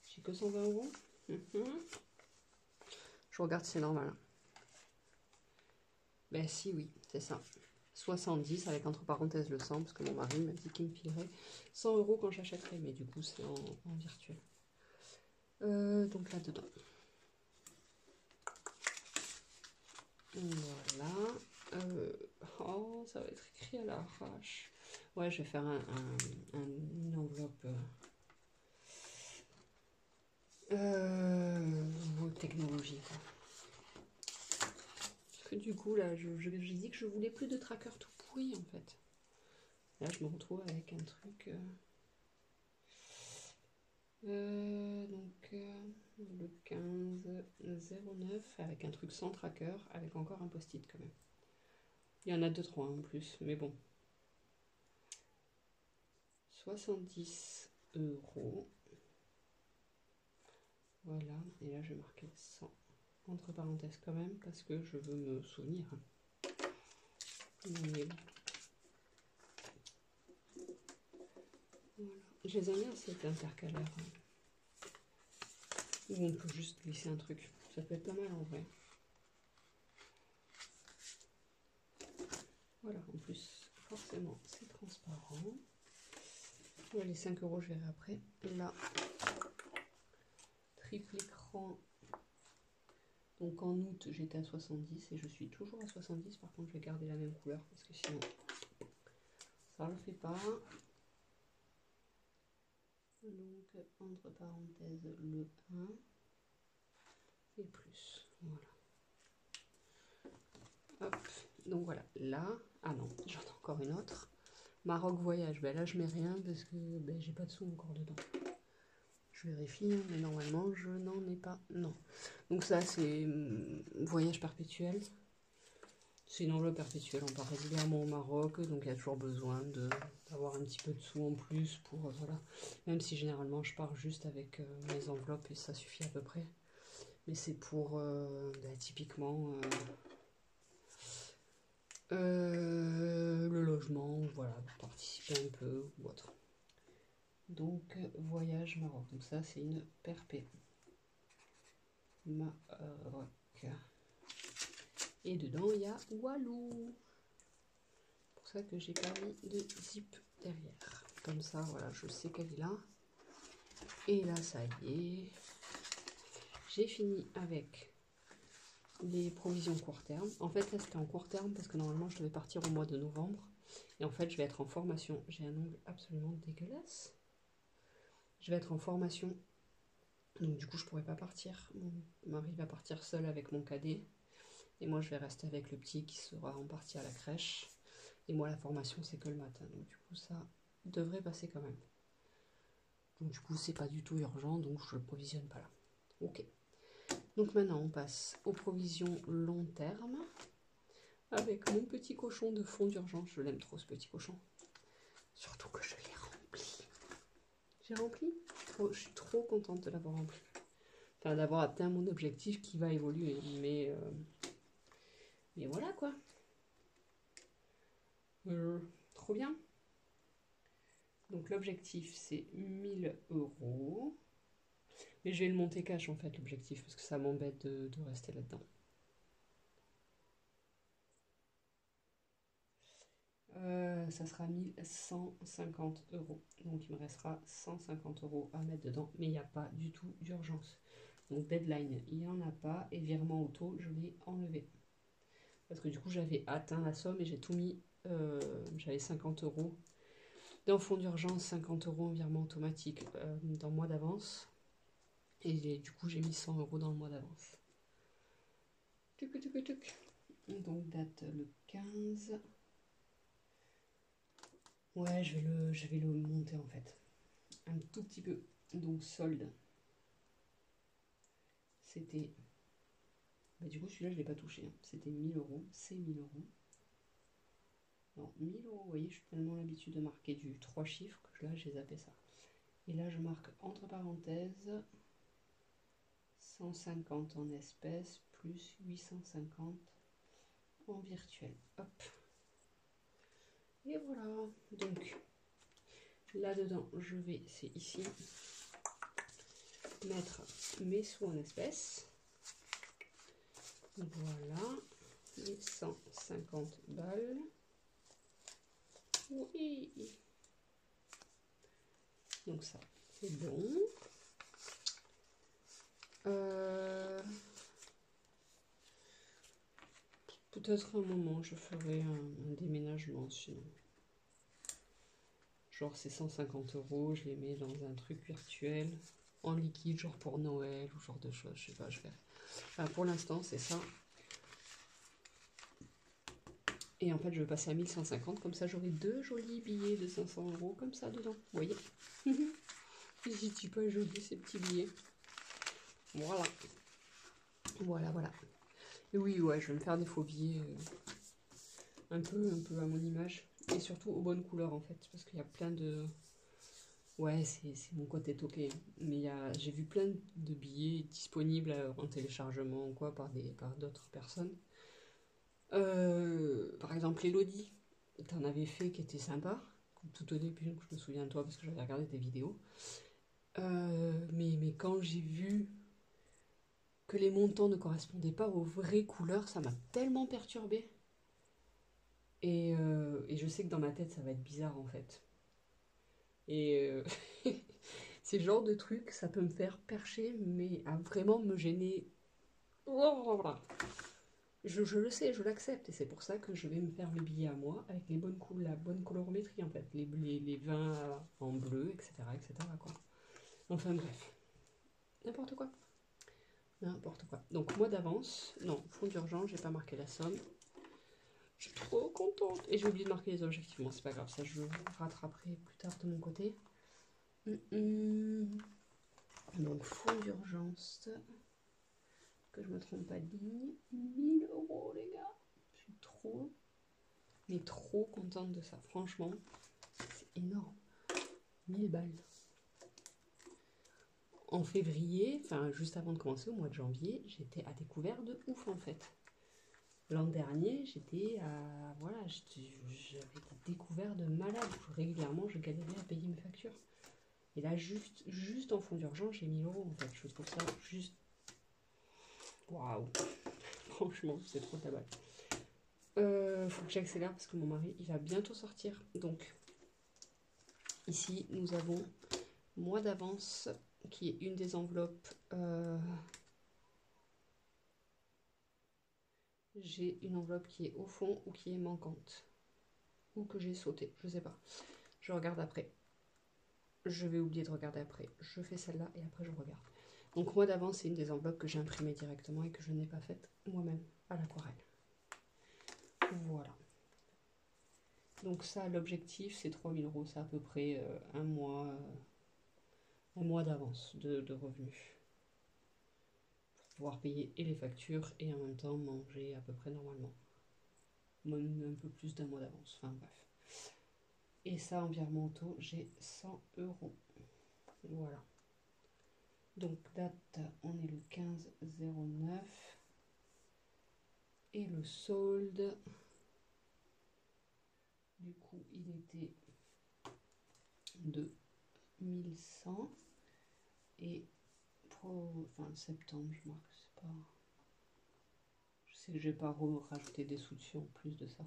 A: J'ai que 120 €. Je regarde si c'est normal. Ben si, oui, c'est ça. 70 avec entre parenthèses le 100 parce que mon mari m'a dit qu'il me filerait 100 € quand j'achèterais, mais du coup c'est en virtuel. Donc là-dedans. Voilà. Oh, ça va être écrit à l'arrache. Ouais, je vais faire une enveloppe technologie. Quoi. Parce que du coup, là, j'ai dit que je voulais plus de tracker tout pourri en fait. Là, je me retrouve avec un truc... le 15,09 avec un truc sans tracker, avec encore un post-it quand même. Il y en a 2-3 en plus, mais bon. 70 €. Voilà, et là je vais marquer 100 entre parenthèses quand même, parce que je veux me souvenir. Mais bon. Voilà. Je les aime bien cet intercalaire. Où on peut juste glisser un truc. Ça peut être pas mal en vrai. Voilà, en plus, forcément, c'est transparent. Ouais, les 5 €, je verrai après. Là, triple écran. Donc en août, j'étais à 70 et je suis toujours à 70. Par contre, je vais garder la même couleur parce que sinon, ça le fait pas. Donc, entre parenthèses, le 1 et plus. Voilà. Hop. Donc voilà, là. Ah non, j'en ai encore une autre. Maroc voyage. Ben là, je mets rien parce que ben, j'ai pas de sous encore dedans. Je vérifie, mais normalement, je n'en ai pas. Non. Donc ça, c'est voyage perpétuel. C'est une enveloppe perpétuelle. On part régulièrement au Maroc, donc il y a toujours besoin d'avoir un petit peu de sous en plus pour voilà. Même si généralement je pars juste avec mes enveloppes et ça suffit à peu près. Mais c'est pour typiquement le logement, voilà, pour participer un peu ou autre. Donc voyage Maroc. Donc ça c'est une perpé. Maroc. Et dedans il y a Walou. C'est pour ça que j'ai pas mis de zip derrière. Comme ça, voilà, je sais qu'elle est là. Et là, ça y est. J'ai fini avec les provisions court terme. En fait, là, c'était en court terme parce que normalement, je devais partir au mois de novembre. Et en fait, je vais être en formation. J'ai un ongle absolument dégueulasse. Je vais être en formation. Donc, du coup, je pourrais pas partir. Mon mari va partir seul avec mon cadet. Et moi, je vais rester avec le petit qui sera en partie à la crèche. Et moi, la formation, c'est que le matin. Donc, du coup, ça devrait passer quand même. Donc, du coup, c'est pas du tout urgent. Donc, je le provisionne pas là. Ok. Donc, maintenant, on passe aux provisions long terme. Avec mon petit cochon de fond d'urgence. Je l'aime trop, ce petit cochon. Surtout que je l'ai rempli. J'ai rempli. Je suis trop contente de l'avoir rempli. Enfin, d'avoir atteint mon objectif qui va évoluer. Mais voilà, quoi. Trop bien. Donc l'objectif c'est 1000 €. Mais je vais le monter cash en fait l'objectif parce que ça m'embête de rester là-dedans. Ça sera 1150 €. Donc il me restera 150 € à mettre dedans. Mais il n'y a pas du tout d'urgence. Donc deadline, il n'y en a pas. Et virement auto, je l'ai enlevé. Parce que du coup j'avais atteint la somme et j'ai tout mis. J'avais 50 € dans fonds d'urgence, 50 € en virement automatique dans le mois d'avance. Et du coup, j'ai mis 100 € dans le mois d'avance. Donc, date le 15. Ouais, je vais le monter en fait. Un tout petit peu. Donc, solde. C'était... Bah, du coup, celui-là, je ne l'ai pas touché. Hein. C'était 1000 €. C'est 1000 €. Non, 1000 €, vous voyez, je suis tellement l'habitude de marquer du 3 chiffres que là, j'ai zappé ça. Et là, je marque entre parenthèses 150 en espèces plus 850 en virtuel. Hop. Et voilà. Donc, là-dedans, je vais, c'est ici, mettre mes sous en espèces. Voilà. Les 150 balles. Oui. Donc ça, c'est bon. Peut-être un moment, je ferai un déménagement sinon. Genre c'est 150 €, je les mets dans un truc virtuel, en liquide, genre pour Noël ou genre de choses, je sais pas, je vais. Enfin, pour l'instant, c'est ça. Et en fait, je vais passer à 1150, comme ça j'aurai 2 jolis billets de 500 € comme ça dedans. Vous voyez? Ils sont pas jolis ces petits billets. Voilà. Voilà, voilà. Et oui, ouais, je vais me faire des faux billets un peu à mon image. Et surtout aux bonnes couleurs en fait. Parce qu'il y a plein de... Ouais, c'est mon côté toqué. Mais j'ai vu plein de billets disponibles en téléchargement ou quoi par d'autres personnes. Par exemple, Elodie, t'en avais fait qui était sympa. Tout au début, donc je me souviens de toi parce que j'avais regardé tes vidéos. Mais quand j'ai vu que les montants ne correspondaient pas aux vraies couleurs, ça m'a tellement perturbée. Et je sais que dans ma tête, ça va être bizarre en fait. Et c'est le genre de truc, ça peut me faire percher, mais à vraiment me gêner. Je le sais, je l'accepte, et c'est pour ça que je vais me faire le billet à moi, avec les bonnes la bonne colorométrie en fait, les vins en bleu, etc. quoi. Enfin bref, n'importe quoi. N'importe quoi. Donc mois d'avance, non, fonds d'urgence, j'ai pas marqué la somme. Je suis trop contente. Et j'ai oublié de marquer les objectifs, bon c'est pas grave, ça je rattraperai plus tard de mon côté. Donc fonds d'urgence, que je me trompe pas de ligne, 1000 € les gars. Je suis mais trop contente de ça, franchement, c'est énorme. 1000 balles. En février, enfin juste avant de commencer, au mois de janvier, j'étais à découvert de ouf en fait. L'an dernier, j'étais à... Voilà, j'avais des découvertes de malade. Régulièrement, je galérais à payer mes factures. Et là, juste en fonds d'urgence, j'ai 1000 € en fait. Je trouve ça juste... Waouh. Franchement, c'est trop tabac. Faut que j'accélère parce que mon mari, il va bientôt sortir. Donc, ici, nous avons mois d'avance, qui est une des enveloppes... J'ai une enveloppe qui est au fond ou qui est manquante. Ou que j'ai sauté, je sais pas. Je regarde après. Je vais oublier de regarder après. Je fais celle-là et après je regarde. Donc mois d'avance, c'est une des enveloppes que j'ai imprimées directement et que je n'ai pas faite moi-même à l'aquarelle. Voilà. Donc ça, l'objectif, c'est 3000 €. C'est à peu près un mois d'avance de revenus. Pour pouvoir payer et les factures et en même temps manger à peu près normalement. Même un peu plus d'un mois d'avance. Enfin bref. Et ça, en virement auto, j'ai 100 €. Voilà. Donc date, on est le 15/09. Et le solde, du coup, il était de 1100. Et pour septembre, je marque, c'est pas... Je sais que je vais pas rajouter des sous dessus en plus de ça.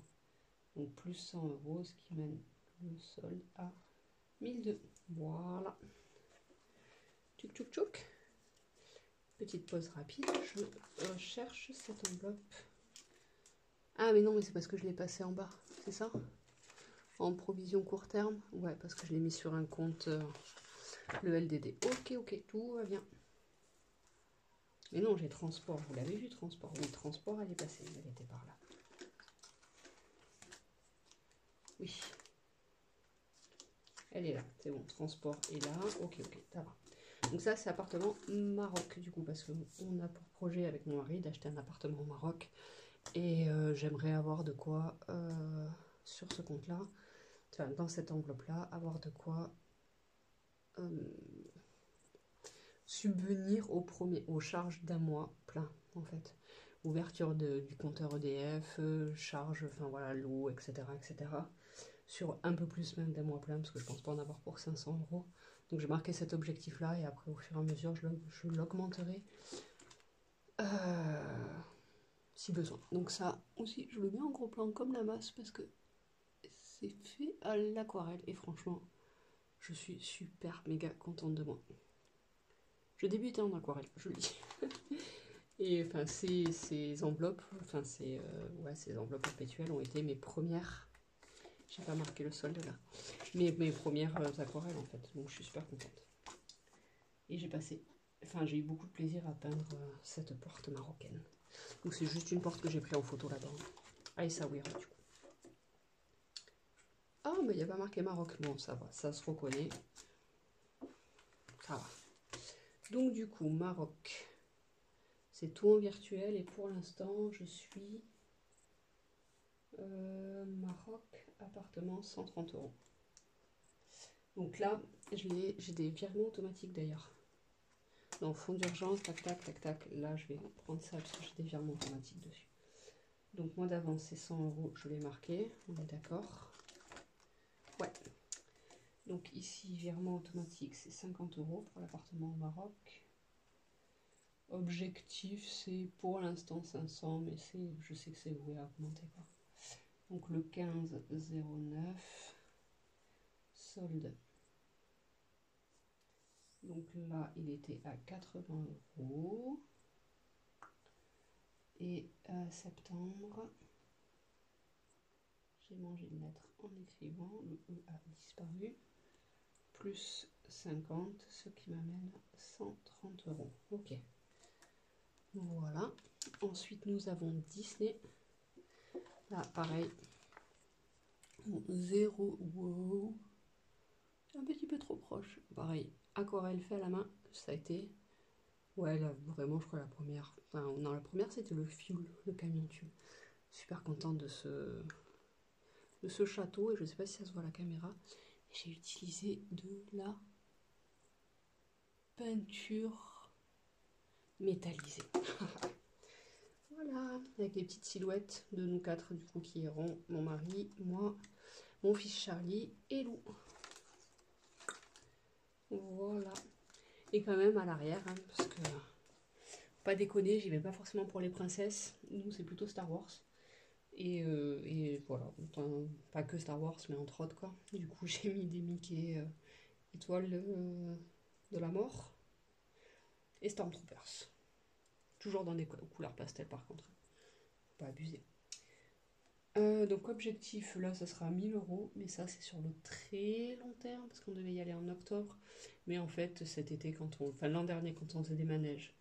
A: Donc plus 100 €, ce qui mène le solde à 1002. Voilà. Tchouk tchouk tchouk. Petite pause rapide. Je cherche cette enveloppe. Ah mais non, mais c'est parce que je l'ai passé en bas, c'est ça? En provision court terme? Ouais, parce que je l'ai mis sur un compte, le LDD. Ok, tout va bien. Mais non, j'ai transport, vous l'avez vu, transport. Oui, transport, elle est passée, elle était par là. Oui. Elle est là, c'est bon, transport est là. Ok, ça va. Donc ça, c'est appartement Maroc, du coup, parce qu'on a pour projet avec mon mari d'acheter un appartement au Maroc. Et j'aimerais avoir de quoi, sur ce compte-là, enfin, dans cette enveloppe-là, avoir de quoi subvenir aux charges d'un mois plein, en fait. Ouverture du compteur EDF, charges, enfin voilà, l'eau, etc., etc. Sur un peu plus même d'un mois plein, parce que je pense pas en avoir pour 500 €. Donc j'ai marqué cet objectif-là, et après, au fur et à mesure, je l'augmenterai. Si besoin. Donc ça aussi, je le mets en gros plan comme la masse, parce que c'est fait à l'aquarelle, et franchement, je suis super méga contente de moi. Je débutais en aquarelle, je le dis. Et enfin, ces enveloppes, enfin ces enveloppes perpétuelles ont été mes premières. J'ai pas marqué le solde là. Mes premières aquarelles en fait. Donc je suis super contente. Et j'ai eu beaucoup de plaisir à peindre cette porte marocaine. Donc c'est juste une porte que j'ai pris en photo là-dedans. À Essaouira du coup. Ah, mais il n'y a pas marqué Maroc. Bon, ça va, ça se reconnaît. Ça va. Donc du coup, Maroc, c'est tout en virtuel et pour l'instant, je suis Maroc, appartement, 130 €. Donc là, j'ai des virements automatiques d'ailleurs. Dans fonds d'urgence, tac, tac, tac, tac. Là, je vais prendre ça parce que j'ai des virements automatiques dessus. Donc mois d'avance, c'est 100 €, je l'ai marqué, on est d'accord. Ouais. Donc ici, virement automatique, c'est 50 € pour l'appartement au Maroc. Objectif, c'est pour l'instant 500, mais je sais que c'est voué à augmenter, quoi. Donc le 15,09, solde. Donc là, il était à 80 €. Et septembre, j'ai mangé une lettre en écrivant, le E a disparu. Plus 50, ce qui m'amène 130 €. Ok. Voilà. Ensuite, nous avons Disney. Là, pareil. 0, wow. Un petit peu trop proche. Pareil, aquarelle fait à la main. Ça a été... Ouais, là, vraiment, je crois la première. Enfin, non, la première, c'était le fuel, le camion tube. Super contente de ce château. Et je sais pas si ça se voit à la caméra. J'ai utilisé de la peinture métallisée. Voilà, avec les petites silhouettes de nous quatre, du coup, qui iront mon mari, moi, mon fils Charlie et Lou. Voilà. Et quand même à l'arrière, hein, parce que, pas déconner, j'y vais pas forcément pour les princesses. Nous, c'est plutôt Star Wars. Et voilà, enfin, pas que Star Wars, mais entre autres, quoi. Du coup, j'ai mis des Mickey étoiles de la mort et Stormtroopers. Toujours dans des couleurs pastel, par contre. Faut pas abuser. Donc objectif, là, ça sera 1000 €, mais ça, c'est sur le très long terme, parce qu'on devait y aller en octobre. Mais en fait, cet été, enfin l'an dernier, quand on faisait des manèges,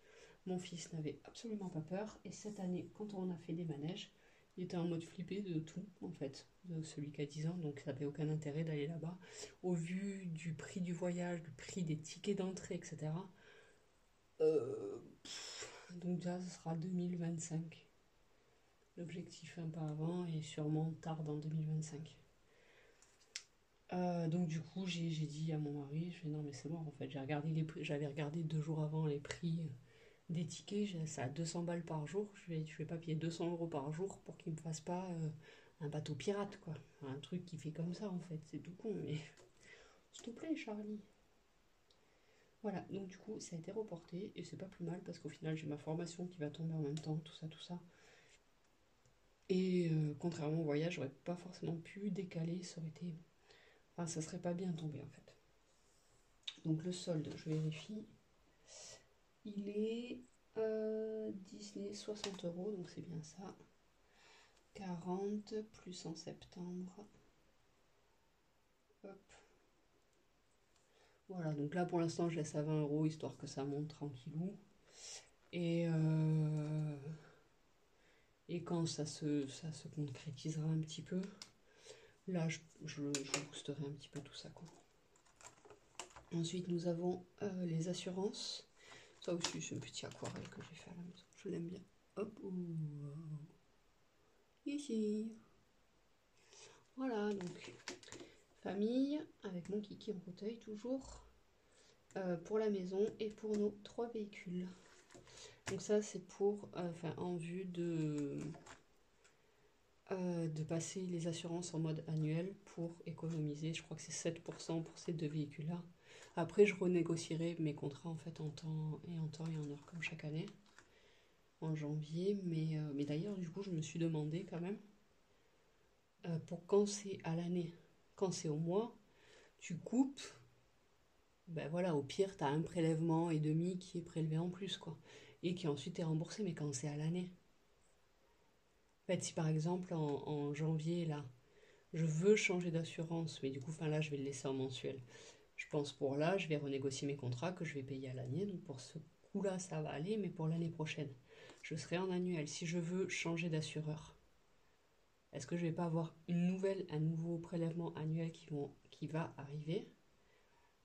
A: mon fils n'avait absolument pas peur. Et cette année, quand on a fait des manèges, il était en mode flippé de tout, en fait, de celui qui a 10 ans, donc ça n'avait aucun intérêt d'aller là-bas. Au vu du prix du voyage, du prix des tickets d'entrée, etc. Donc là, ce sera 2025. L'objectif un pas avant et sûrement tard dans 2025. Donc du coup j'ai dit à mon mari, je fais non mais c'est bon en fait, j'avais regardé 2 jours avant les prix des tickets, ça à 200 balles par jour, je vais pas payer 200 € par jour pour qu'il me fasse pas un bateau pirate quoi, un truc qui fait comme ça en fait, c'est tout con mais s'il te plaît Charlie. Voilà, donc du coup ça a été reporté et c'est pas plus mal parce qu'au final j'ai ma formation qui va tomber en même temps, tout ça, tout ça. Et contrairement au voyage, j'aurais pas forcément pu décaler, ça aurait été... Enfin, ça serait pas bien tombé en fait. Donc le solde, je vérifie. Il est Disney 60 €, donc c'est bien ça. 40 plus en septembre. Hop. Voilà, donc là pour l'instant je laisse à 20 € histoire que ça monte tranquillou. Et quand ça se concrétisera un petit peu, là je boosterai un petit peu tout ça quoi. Ensuite nous avons les assurances. Ça aussi c'est une petite aquarelle que j'ai fait à la maison, je l'aime bien. Hop, ici. Voilà, donc famille, avec mon kiki en fauteuil toujours, pour la maison et pour nos 3 véhicules. Donc ça c'est pour, en vue de passer les assurances en mode annuel pour économiser, je crois que c'est 7% pour ces 2 véhicules-là. Après je renégocierai mes contrats en fait en temps et en heure comme chaque année, en janvier, mais d'ailleurs du coup je me suis demandé quand même, pour quand c'est à l'année, quand c'est au mois, tu coupes, ben voilà, au pire, tu as un prélèvement et demi qui est prélevé en plus, quoi. Et qui ensuite est remboursé, mais quand c'est à l'année. En fait, si par exemple, en janvier, là, je veux changer d'assurance, mais du coup, là, je vais le laisser en mensuel. Je pense pour là, je vais renégocier mes contrats que je vais payer à l'année. Donc pour ce coup-là, ça va aller, mais pour l'année prochaine, je serai en annuel. Si je veux changer d'assureur, est-ce que je vais pas avoir un nouveau prélèvement annuel qui va arriver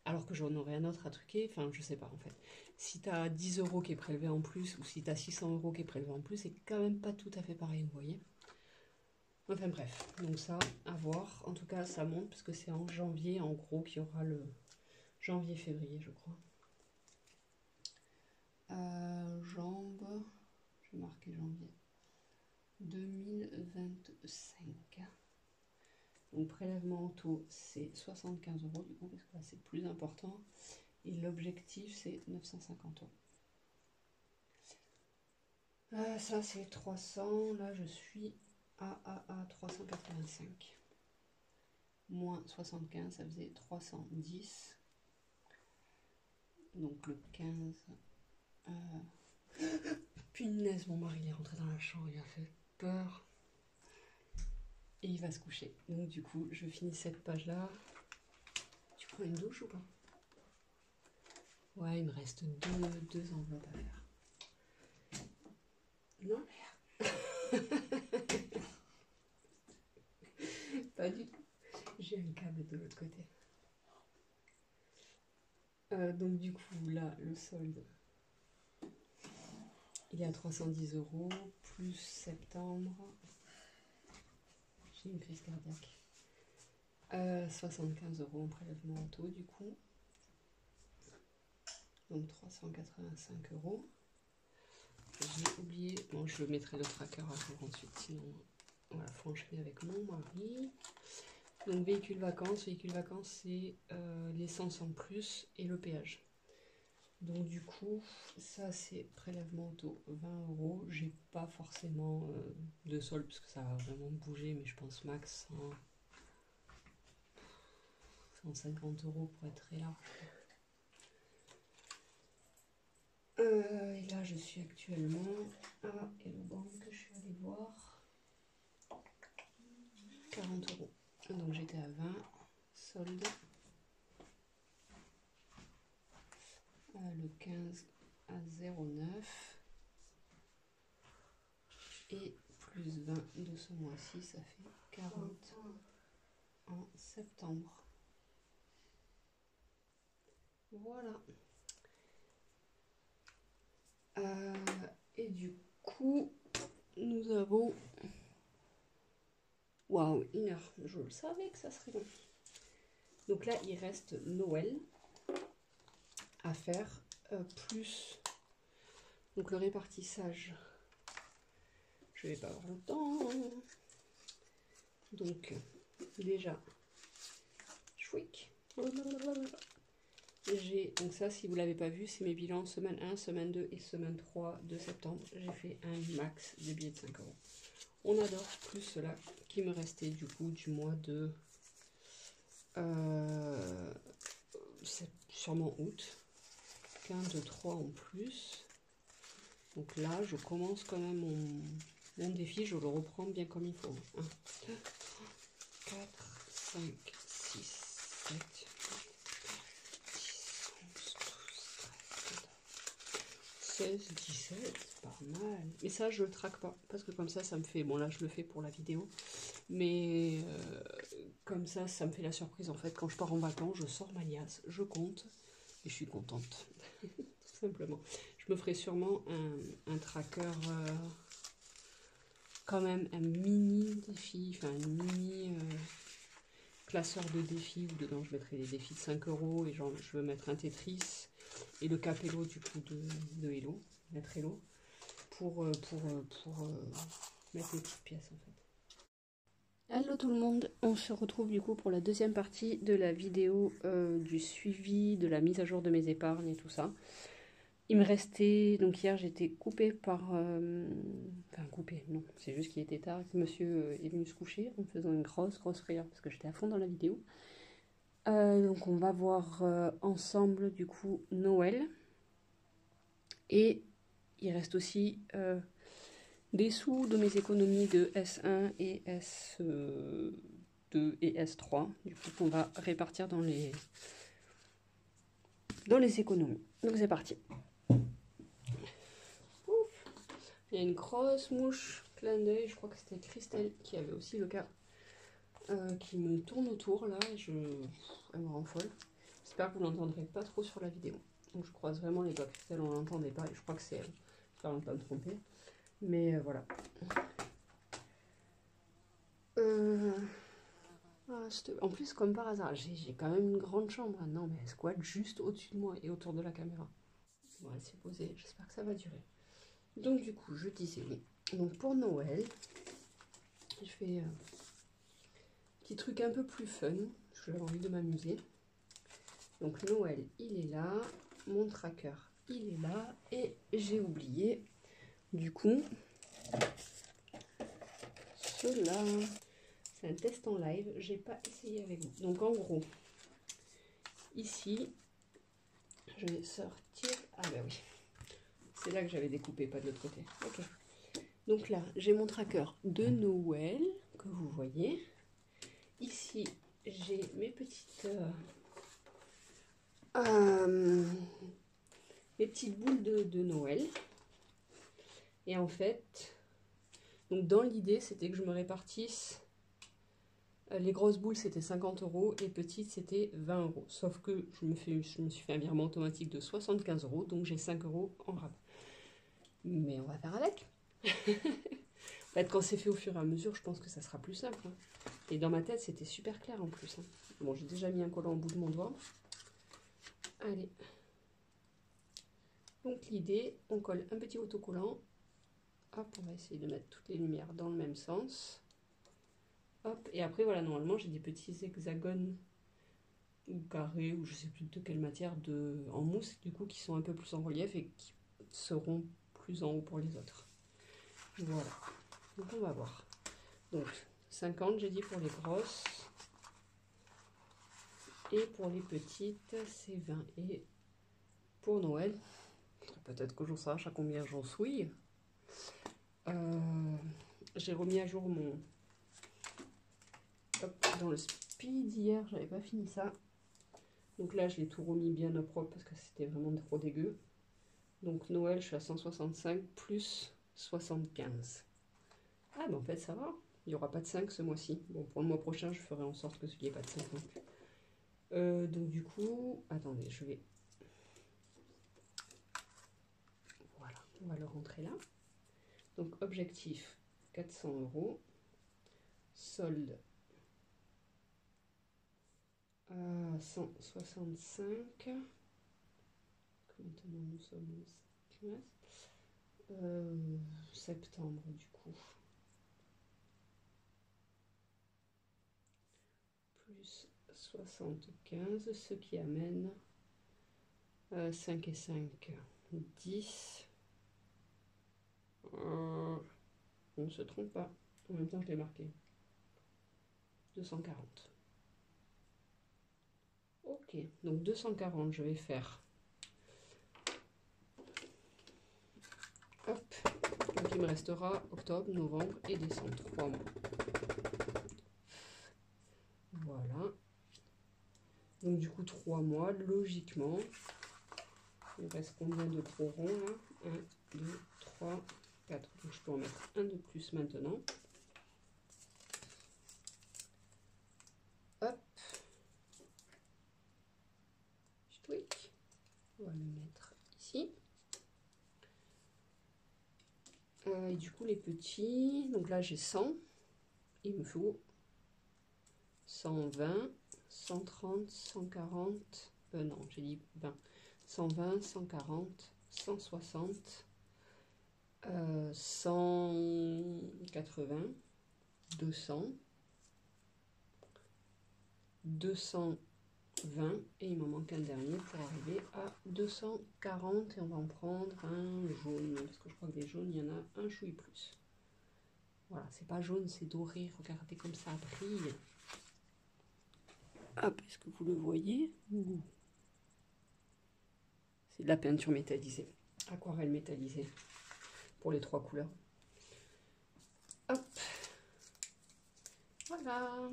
A: alors que j'en aurai un autre à truquer? Enfin, je sais pas en fait. Si tu as 10 € qui est prélevé en plus ou si tu as 600 € qui est prélevé en plus, c'est quand même pas tout à fait pareil, vous voyez. Enfin bref, donc ça, à voir. En tout cas, ça monte parce que c'est en janvier, en gros, qu'il y aura le janvier-février, je crois. Jambes, je vais marquer janvier 2025. Donc prélèvement auto, c'est 75 € du coup, parce que là c'est plus important. Et l'objectif, c'est 950 €. Ça, c'est 300. Là, je suis à 385. Moins 75, ça faisait 310. Donc le 15. Punaise, mon mari est rentré dans la chambre, il a fait peur. Et il va se coucher. Donc du coup, je finis cette page-là. Tu prends une douche ou pas? Ouais, il me reste deux enveloppes à faire. Non, pas du tout. J'ai un câble de l'autre côté. Donc du coup, là, le solde, il est à 310 € plus septembre. J'ai une crise cardiaque. 75 € en prélèvement auto du coup. Donc 385 €. J'ai oublié. Bon, je mettrai le tracker à jour ensuite, sinon voilà, faut enchaîner avec mon mari. Donc véhicule vacances, c'est l'essence en plus et le péage. Donc du coup, ça c'est prélèvement auto 20 €. J'ai pas forcément de solde parce que ça va vraiment bouger, mais je pense max 150 € pour être très large. Et là je suis actuellement à Hello Bank, je suis allée voir 40 €. Donc j'étais à 20, solde. Le 15 à 0,9 et plus 20 de ce mois-ci, ça fait 40 en septembre. Voilà. Et du coup, nous avons... Waouh, 1 heure. Je le savais que ça serait long. Donc là, il reste Noël à faire, plus... Donc le répartissage, je vais pas avoir le temps. Donc, déjà, chouic. Donc ça, si vous l'avez pas vu, c'est mes bilans semaine 1, semaine 2 et semaine 3 de septembre. J'ai fait un max de billets de 5 €. On adore plus cela qui me restait du coup du mois de c'est sûrement août. 15 de 3 en plus. Donc là, je commence quand même mon défi. Je le reprends bien comme il faut. 1, 2, 3, 4, 5, 6, 7, 16, 17, pas mal. Mais ça, je le traque pas, parce que comme ça me fait... Bon, là, je le fais pour la vidéo, mais comme ça me fait la surprise, en fait. Quand je pars en vacances, je sors ma liasse, je compte, et je suis contente, tout simplement. Je me ferai sûrement un tracker, quand même, un mini défi, enfin, un mini... classeur de défis où dedans je mettrai des défis de 5 € et genre je veux mettre un Tetris et le Capello du coup de Hello, mettre Hello pour mettre les petites pièces en fait. Hello tout le monde, on se retrouve du coup pour la deuxième partie de la vidéo du suivi de la mise à jour de mes épargnes et tout ça. Il me restait, donc hier j'étais coupée par, enfin coupée, non, c'est juste qu'il était tard, que monsieur est venu se coucher en me faisant une grosse frayeur parce que j'étais à fond dans la vidéo. Donc on va voir ensemble du coup Noël. Et il reste aussi des sous de mes économies de S1 et S2 et S3. Du coup qu'on va répartir dans les économies. Donc c'est parti. Ouf. Il y a une grosse mouche clin d'œil, je crois que c'était Christelle qui avait aussi le cas, qui me tourne autour là, elle me rend folle. J'espère que vous l'entendrez pas trop sur la vidéo. Donc je croise vraiment les doigts. Christelle, on l'entendait pas et je crois que c'est elle. J'espère ne pas me tromper. Mais voilà. En plus, comme par hasard, j'ai quand même une grande chambre. Non, mais elle squatte juste au-dessus de moi et autour de la caméra. Bon, elle s'est posée. J'espère que ça va durer. Donc du coup, je disais oui. Donc pour Noël, je fais un petit truc un peu plus fun. J'ai envie de m'amuser. Donc Noël, il est là. Mon tracker, il est là. Et j'ai oublié, du coup, cela. C'est un test en live. J'ai pas essayé avec vous. Donc en gros, ici, je vais sortir. Ah ben oui. C'est là que j'avais découpé, pas de l'autre côté. Ok. Donc là, j'ai mon tracker de Noël, que vous voyez. Ici, j'ai mes petites boules de Noël. Et en fait, donc dans l'idée, c'était que je me répartisse. Les grosses boules, c'était 50 €, les petites, c'était 20 €. Sauf que je me suis fait un virement automatique de 75 €, donc j'ai 5 € en rab. Mais on va faire avec. En fait, quand c'est fait au fur et à mesure, je pense que ça sera plus simple. Hein. Et dans ma tête, c'était super clair en plus. Hein. Bon, j'ai déjà mis un collant au bout de mon doigt. Allez. Donc l'idée, on colle un petit autocollant. Hop, on va essayer de mettre toutes les lumières dans le même sens. Hop, et après, voilà, normalement, j'ai des petits hexagones ou carrés, ou je sais plus de quelle matière, en mousse, du coup, qui sont un peu plus en relief et qui seront plus en haut pour les autres. Voilà. Donc on va voir. Donc 50, j'ai dit pour les grosses. Et pour les petites, c'est 20. Et pour Noël, peut-être que je sache à combien j'en souille. J'ai remis à jour mon... Hop, dans le speed d'hier, j'avais pas fini ça. Donc là, je l'ai tout remis bien à propre parce que c'était vraiment trop dégueu. Donc Noël, je suis à 165 plus 75. Ah, ben en fait, ça va. Il n'y aura pas de 5 ce mois-ci. Bon, pour le mois prochain, je ferai en sorte qu'il n'y ait pas de 5 non plus. Donc du coup, attendez, je vais... Voilà, on va le rentrer là. Donc objectif, 400 €. Solde, 165. Maintenant, nous sommes le 15. Septembre, du coup. Plus 75, ce qui amène 5 et 5, 10. On ne se trompe pas. En même temps, je l'ai marqué. 240. Ok, donc 240, je vais faire. Hop. Donc il me restera octobre, novembre et décembre. 3 mois. Voilà. Donc du coup, 3 mois, logiquement. Il me reste combien de gros ronds là? 1, 2, 3, 4. Donc je peux en mettre un de plus maintenant. Hop. Je tweak. On va le mettre ici. Et du coup, les petits, donc là j'ai 100. Il me faut 120, 130, 140. Non, j'ai dit 20. 120, 140, 160, 180, 200, 220 et il m'en manque un dernier pour arriver à 240 et on va en prendre un jaune parce que je crois que des jaunes il y en a un chouï plus. Voilà, c'est pas jaune, c'est doré, regardez comme ça brille. Hop, est-ce que vous le voyez? C'est de la peinture métallisée, aquarelle métallisée pour les 3 couleurs. Hop, voilà.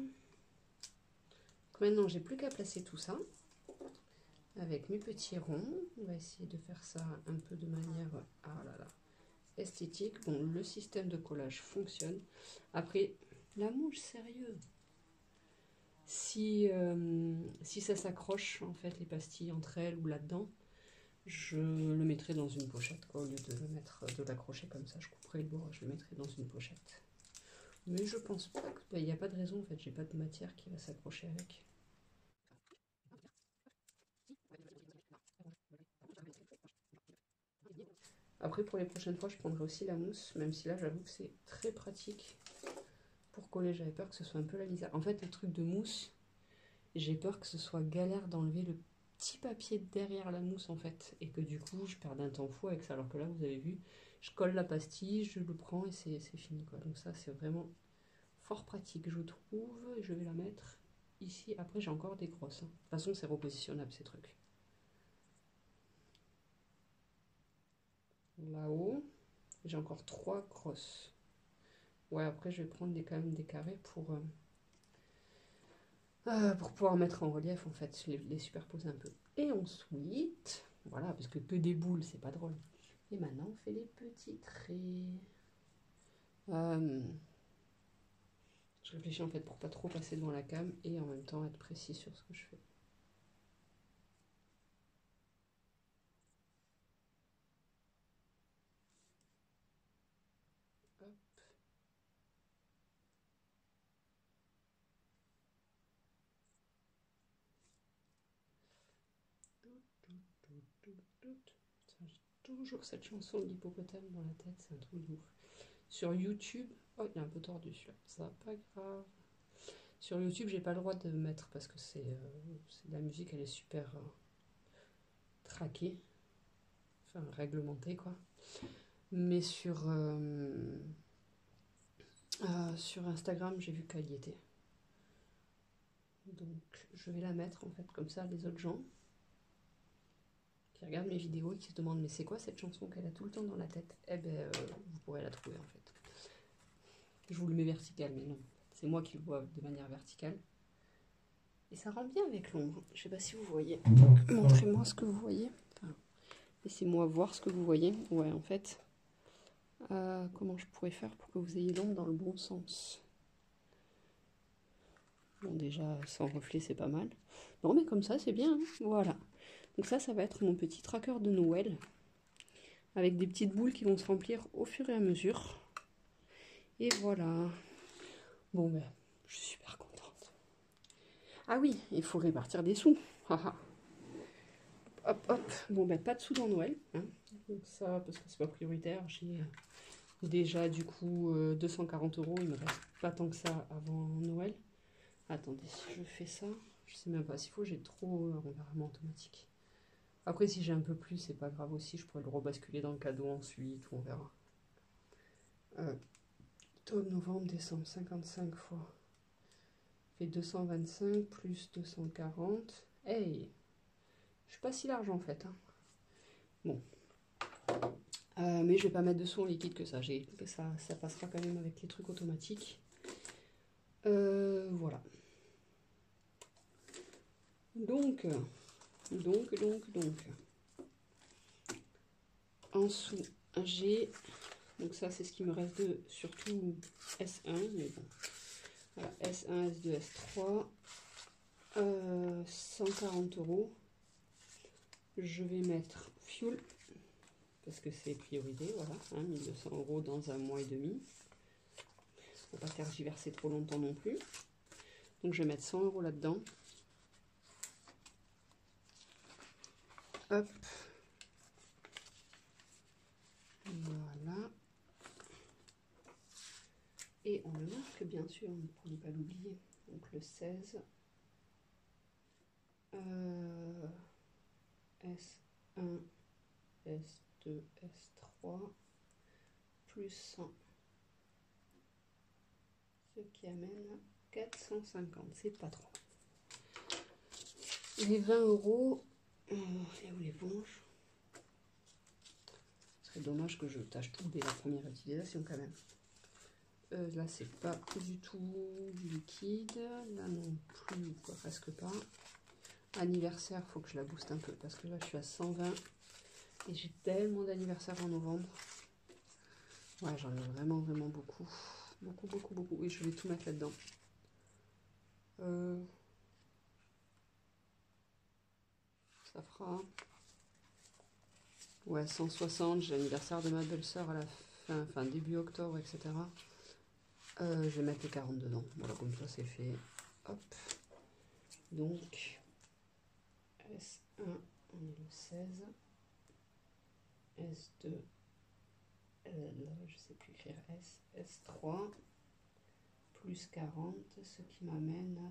A: Donc maintenant, j'ai plus qu'à placer tout ça avec mes petits ronds. On va essayer de faire ça un peu de manière, ah là là, esthétique. Bon, le système de collage fonctionne. Après, la mouche, sérieux. Si ça s'accroche, en fait, les pastilles entre elles ou là-dedans, je le mettrai dans une pochette, quoi, au lieu de le mettre, de l'accrocher comme ça. Je couperai le bord, je le mettrai dans une pochette. Mais je pense pas que... Il n'y a pas de raison, en fait, j'ai pas de matière qui va s'accrocher avec. Après, pour les prochaines fois, je prendrai aussi la mousse, même si là, j'avoue que c'est très pratique pour coller. J'avais peur que ce soit un peu la misère. En fait, le truc de mousse, j'ai peur que ce soit galère d'enlever le petit papier derrière la mousse, en fait, et que du coup, je perde un temps fou avec ça. Alors que là, vous avez vu, je colle la pastille, je le prends et c'est fini, quoi. Donc ça, c'est vraiment fort pratique, je trouve. Je vais la mettre ici. Après, j'ai encore des grosses. De toute façon, c'est repositionnable, ces trucs. Là-haut, j'ai encore 3 grosses. Ouais, après, je vais prendre quand même des carrés pour pouvoir mettre en relief, en fait, les superposer un peu. Et ensuite, voilà, parce que des boules, c'est pas drôle. Et maintenant, on fait les petits traits. Je réfléchis en fait pour pas trop passer devant la cam et en même temps être précis sur ce que je fais. Hop. J'ai toujours cette chanson de l'hippopotame dans la tête, c'est un truc de ouf. Sur YouTube, oh il est un peu tordu celui-là, ça pas grave. Sur YouTube, j'ai pas le droit de mettre parce que c'est la musique, elle est super traquée, enfin réglementée quoi. Mais sur Instagram, j'ai vu qu'elle y était. Donc je vais la mettre en fait comme ça, les autres gens qui regardent mes vidéos et qui se demandent mais c'est quoi cette chanson qu'elle a tout le temps dans la tête? Eh ben vous pourrez la trouver en fait. Je vous le mets vertical mais non, c'est moi qui le vois de manière verticale. Et ça rend bien avec l'ombre. Je sais pas si vous voyez. Montrez-moi ce que vous voyez. Enfin, laissez-moi voir ce que vous voyez. Ouais en fait, comment je pourrais faire pour que vous ayez l'ombre dans le bon sens? Bon déjà sans reflet c'est pas mal. Non mais comme ça c'est bien, hein, voilà. Donc ça va être mon petit tracker de Noël. Avec des petites boules qui vont se remplir au fur et à mesure. Et voilà. Bon ben, je suis super contente. Ah oui, il faut répartir des sous. Hop, hop. Bon ben, pas de sous dans Noël. Hein. Donc ça, parce que c'est pas prioritaire. J'ai déjà du coup 240 €. Il me reste pas tant que ça avant Noël. Attendez, si je fais ça, je sais même pas s'il faut, j'ai trop rembarrement automatique. Après, si j'ai un peu plus, c'est pas grave aussi, je pourrais le rebasculer dans le cadeau ensuite, ou on verra. Octobre, novembre, décembre, 55 fois. Fait 225 plus 240. Hey, je suis pas si large en fait. Hein. Bon. Mais je vais pas mettre de sous en liquide que ça. Ça passera quand même avec les trucs automatiques. Voilà. Donc. En dessous, j'ai... Donc ça, c'est ce qui me reste de surtout S1. Mais bon. Voilà, S1, S2, S3. 140 €. Je vais mettre fuel. Parce que c'est priorité, voilà. Hein, 1200 € dans un mois et demi. On ne va pas tergiverser trop longtemps non plus. Donc je vais mettre 100 € là-dedans. Hop. Voilà. Et on le marque bien sûr, pour ne pas l'oublier. Donc le 16. S1, S2, S3. Plus 100. Ce qui amène à 450. C'est pas trop. Les 20 €. Et où l'éponge? Ce serait dommage que je tâche tout dès la première utilisation quand même. Là c'est pas du tout liquide, là non plus, quoi, presque pas. Anniversaire, faut que je la booste un peu parce que là je suis à 120 et j'ai tellement d'anniversaires en novembre. Ouais, j'en ai vraiment, vraiment beaucoup. Beaucoup, beaucoup, beaucoup. Oui, je vais tout mettre là-dedans. Ça fera... Ouais, 160. J'ai l'anniversaire de ma belle-sœur à la fin, enfin début octobre, etc. Je vais mettre les 40 dedans. Voilà, comme ça, c'est fait. Hop. Donc, S1, on est le 16. S2, je sais plus écrire S. S3, plus 40, ce qui m'amène à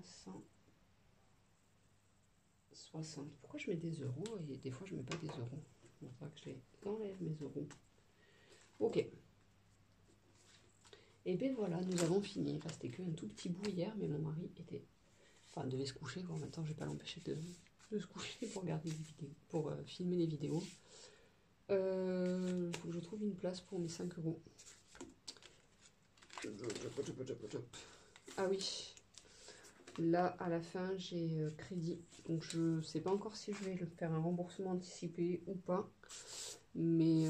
A: 160. Pourquoi je mets des euros et des fois je mets pas des euros? Il faudra que j'enlève mes euros. Ok. Et bien voilà, nous avons fini. Il restait qu'un tout petit bout hier, mais mon mari était... Enfin, devait se coucher. En même temps, je vais pas l'empêcher de se coucher pour regarder des vidéos, pour filmer les vidéos. Faut que je trouve une place pour mes 5 euros. Ah oui. Là, à la fin, j'ai crédit. Donc, je sais pas encore si je vais faire un remboursement anticipé ou pas. Mais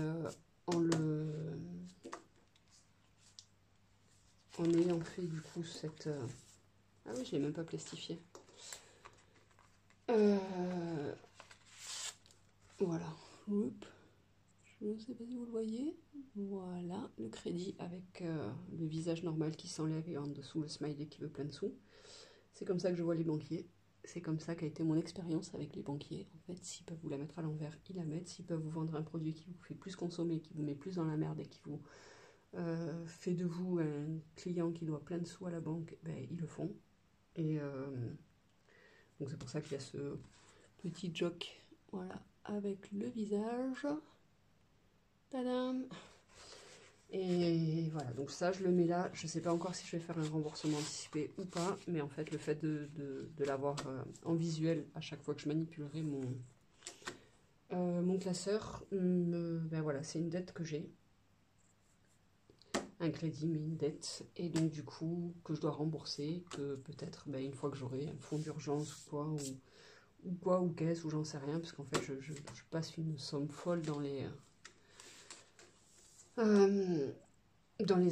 A: en ayant fait du coup cette... Ah oui, je l'ai même pas plastifié. Voilà. Oups. Je ne sais pas si vous le voyez. Voilà, le crédit avec le visage normal qui s'enlève et en dessous le smiley qui veut plein de sous. C'est comme ça que je vois les banquiers. C'est comme ça qu'a été mon expérience avec les banquiers. En fait, s'ils peuvent vous la mettre à l'envers, ils la mettent. S'ils peuvent vous vendre un produit qui vous fait plus consommer, qui vous met plus dans la merde et qui vous fait de vous un client qui doit plein de sous à la banque, ben, ils le font. Et donc c'est pour ça qu'il y a ce petit joke, voilà, avec le visage. Tadam! Et voilà, donc ça je le mets là. Je sais pas encore si je vais faire un remboursement anticipé ou pas, mais en fait le fait de l'avoir en visuel à chaque fois que je manipulerai mon classeur, ben voilà, c'est une dette que j'ai. Un crédit, mais une dette. Et donc du coup, que je dois rembourser, que peut-être ben, une fois que j'aurai un fonds d'urgence ou quoi, ou caisse, ou j'en sais rien, parce qu'en fait je passe une somme folle dans les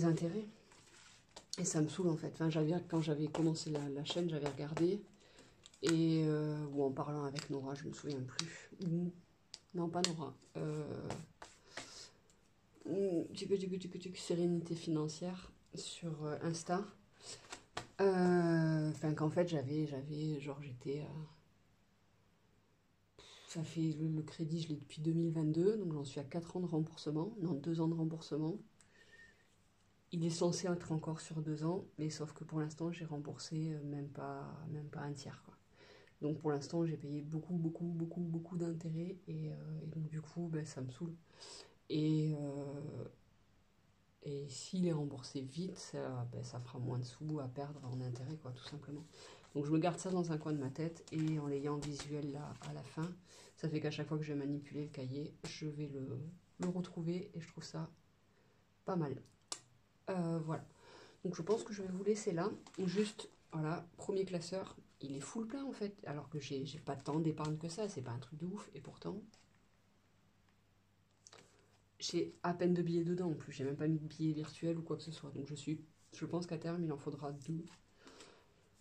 A: intérêts. Et ça me saoule en fait. Enfin, quand j'avais commencé la chaîne, j'avais regardé. Et ou en parlant avec Nora, je me souviens plus. Non, pas Nora. Sérénité financière sur Insta. Enfin, qu'en fait, genre, j'étais. Ça fait le crédit, je l'ai depuis 2022, donc j'en suis à 4 ans de remboursement. Non, 2 ans de remboursement. Il est censé être encore sur 2 ans, mais sauf que pour l'instant, j'ai remboursé même pas un tiers, quoi. Donc pour l'instant, j'ai payé beaucoup d'intérêts et donc du coup, ben, ça me saoule. Et s'il est remboursé vite, ben, ça fera moins de sous à perdre en intérêt, quoi, tout simplement. Donc je me garde ça dans un coin de ma tête et en l'ayant visuel là à la fin, ça fait qu'à chaque fois que je vais manipuler le cahier, je vais le retrouver et je trouve ça pas mal. Voilà. Donc je pense que je vais vous laisser là. Juste, voilà, premier classeur, il est full plein en fait, alors que j'ai pas tant d'épargne que ça, c'est pas un truc de ouf, et pourtant j'ai à peine de billets dedans en plus, j'ai même pas mis de billets virtuels ou quoi que ce soit, donc je pense qu'à terme il en faudra 2,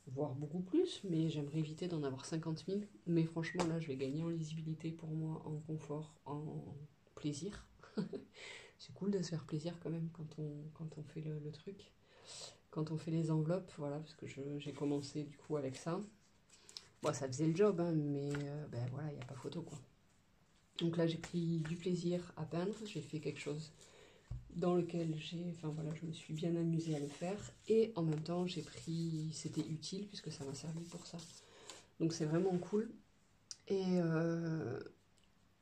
A: voire beaucoup plus, mais j'aimerais éviter d'en avoir 50 000, mais franchement là je vais gagner en lisibilité pour moi, en confort, en plaisir. C'est cool de se faire plaisir quand même quand on fait le truc. Quand on fait les enveloppes, voilà, parce que j'ai commencé du coup avec ça. Bon, ça faisait le job, hein, mais ben voilà, il n'y a pas photo, quoi. Donc là, j'ai pris du plaisir à peindre, j'ai fait quelque chose dans lequel enfin voilà, je me suis bien amusée à le faire, et en même temps, c'était utile, puisque ça m'a servi pour ça. Donc c'est vraiment cool, et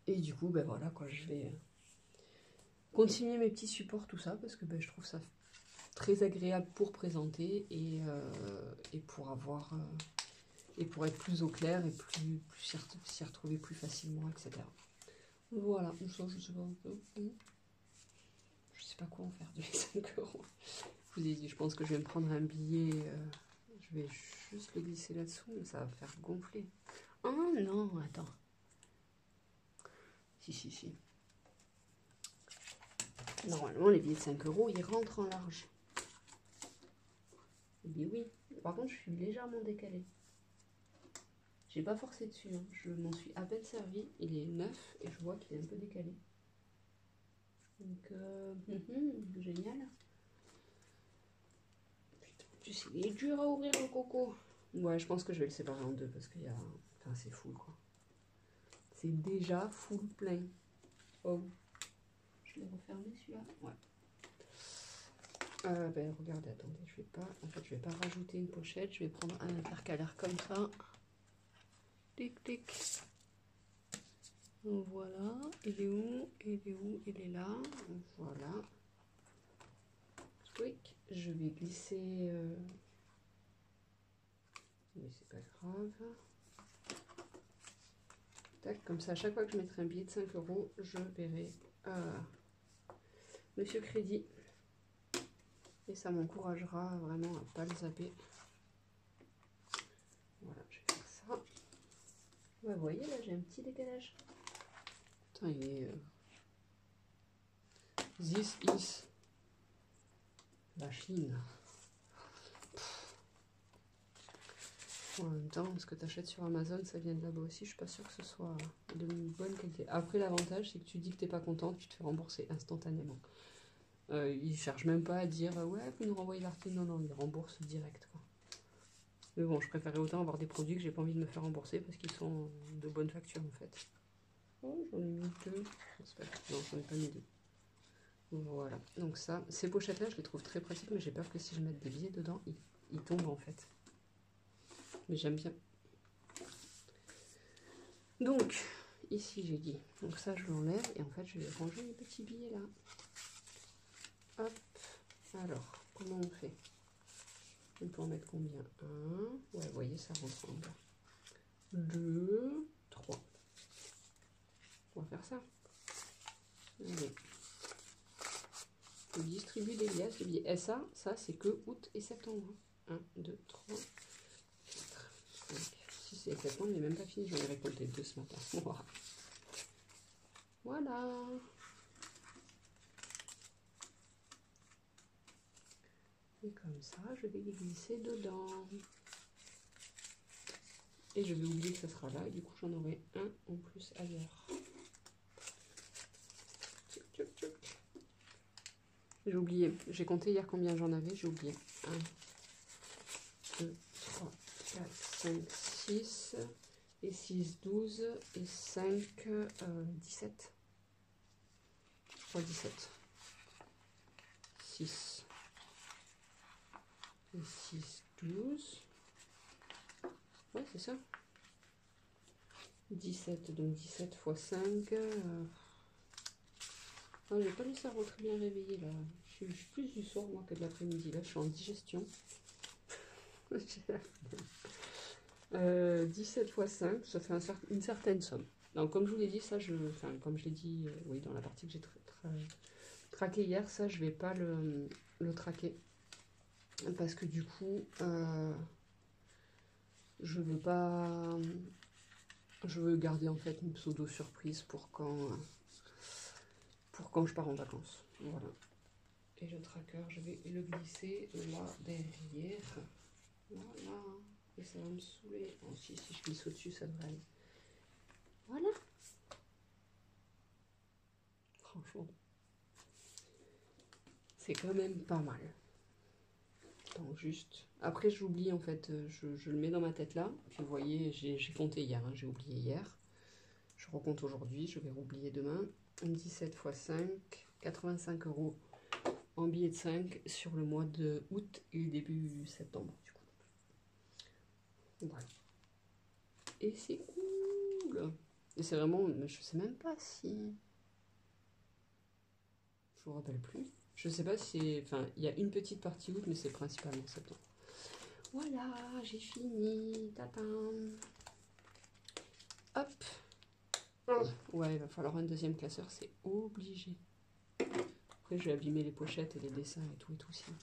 A: du coup, ben voilà, quoi, je vais continuer mes petits supports, tout ça, parce que ben, je trouve ça très agréable pour présenter, et pour avoir... et pour être plus au clair et plus s'y retrouver plus facilement, etc. Voilà, ça, je sais pas quoi en faire de les 5 euros. Je vous ai dit, je pense que je vais me prendre un billet, je vais juste le glisser là-dessous, mais ça va faire gonfler. Oh non, attends. Si. Normalement, les billets de 5 euros, ils rentrent en large. Eh bien oui. Par contre, je suis légèrement décalée. J'ai pas forcé dessus, hein. Je m'en suis à peine servi. Il est neuf et je vois qu'il est un peu décalé. Donc, génial. Putain, tu sais, il est dur à ouvrir le coco. Ouais, je pense que je vais le séparer en deux parce qu'il y a... Enfin, c'est full, quoi. C'est déjà full plein. Oh. Je l'ai refermé, celui-là. Ouais. Ben, regardez, attendez, je vais pas... En fait, je vais pas rajouter une pochette. Je vais prendre un intercalaire comme ça. Tic, tic. Voilà, il est où? Il est où? Il est là. Voilà. Quick. Je vais glisser. Mais c'est pas grave. Tac, comme ça, à chaque fois que je mettrai un billet de 5 euros, je verrai Monsieur Crédit. Et ça m'encouragera vraiment à pas le zapper. Voilà, je vais faire ça. Ouais, vous voyez, là, j'ai un petit décalage. Putain, il est... This is la Chine. En même temps, ce que tu achètes sur Amazon, ça vient de là-bas aussi. Je suis pas sûre que ce soit de bonne qualité. Après, l'avantage, c'est que tu dis que t'es pas contente, tu te fais rembourser instantanément. Ils cherchent même pas à dire ouais, vous nous renvoyez l'article. Non, non, ils remboursent direct, quoi. Mais bon, je préférais autant avoir des produits que j'ai pas envie de me faire rembourser parce qu'ils sont de bonne facture en fait. Oh, j'en ai mis deux. Non, j'en ai pas mis deux. Voilà, donc ça, ces pochettes-là, je les trouve très pratiques, mais j'ai peur que si je mette des billets dedans, ils tombent en fait. Mais j'aime bien. Donc, ici j'ai dit, donc ça je l'enlève et en fait je vais ranger les petits billets là. Hop, alors, comment on fait? On peut en mettre combien? 1, ouais, vous voyez, ça ressemble. 2, 3. On va faire ça. Allez. Je distribue des liasses de billets. Et ça c'est que août et septembre. 1, 2, 3, 4, 5, 6 et septembre, il n'est même pas fini. J'en ai récolté 2 ce matin. Voilà. Et comme ça, je vais les glisser dedans. Et je vais oublier que ça sera là. Et du coup, j'en aurai un en plus ailleurs. J'ai oublié. J'ai compté hier combien j'en avais. J'ai oublié. 1, 2, 3, 4, 5, 6. Et 6, 12. Et 5, 17. 3, 17. 6. Et 6, 12. Ouais, c'est ça. 17, donc 17 x 5. Ah, j'ai pas le cerveau très bien réveillé là. Je suis plus du soir moi que de l'après-midi. Là, je suis en digestion. 17 x 5, ça fait une certaine somme. Donc, comme je vous l'ai dit, ça, comme je l'ai dit, oui, dans la partie que j'ai traqué hier, ça, je vais pas le traquer. Parce que du coup, je veux pas... Je veux garder en fait une pseudo surprise pour quand je pars en vacances. Voilà. Et le tracker, je vais le glisser là derrière. Voilà. Et ça va me saouler. Oh, si je glisse au-dessus, ça devrait aller. Voilà. Franchement. C'est quand même pas mal. Attends, juste. Après, j'oublie en fait. Je le mets dans ma tête là. Puis vous voyez, j'ai compté hier. Hein, j'ai oublié hier. Je recompte aujourd'hui. Je vais oublier demain. 17 x 5. 85 € en billet de 5 sur le mois de août et début septembre du coup. Voilà. Et c'est cool. Et c'est vraiment, je sais même pas si... Je vous rappelle plus. Je sais pas si... Enfin, il y a une petite partie août, mais c'est principalement septembre. Voilà, j'ai fini. Tatin. Hop. Ouais, il va falloir un deuxième classeur, c'est obligé. Après, je vais abîmer les pochettes et les dessins et tout sinon.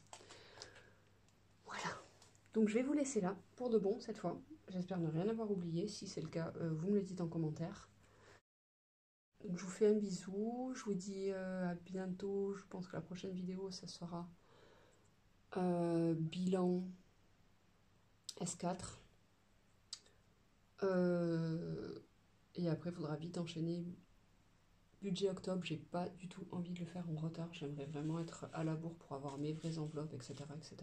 A: Voilà. Donc, je vais vous laisser là, pour de bon, cette fois. J'espère ne rien avoir oublié. Si c'est le cas, vous me le dites en commentaire. Donc je vous fais un bisou, je vous dis à bientôt. Je pense que la prochaine vidéo, ça sera bilan S4. Et après, il faudra vite enchaîner. Budget octobre, j'ai pas du tout envie de le faire en retard. J'aimerais vraiment être à la bourre pour avoir mes vraies enveloppes, etc. etc.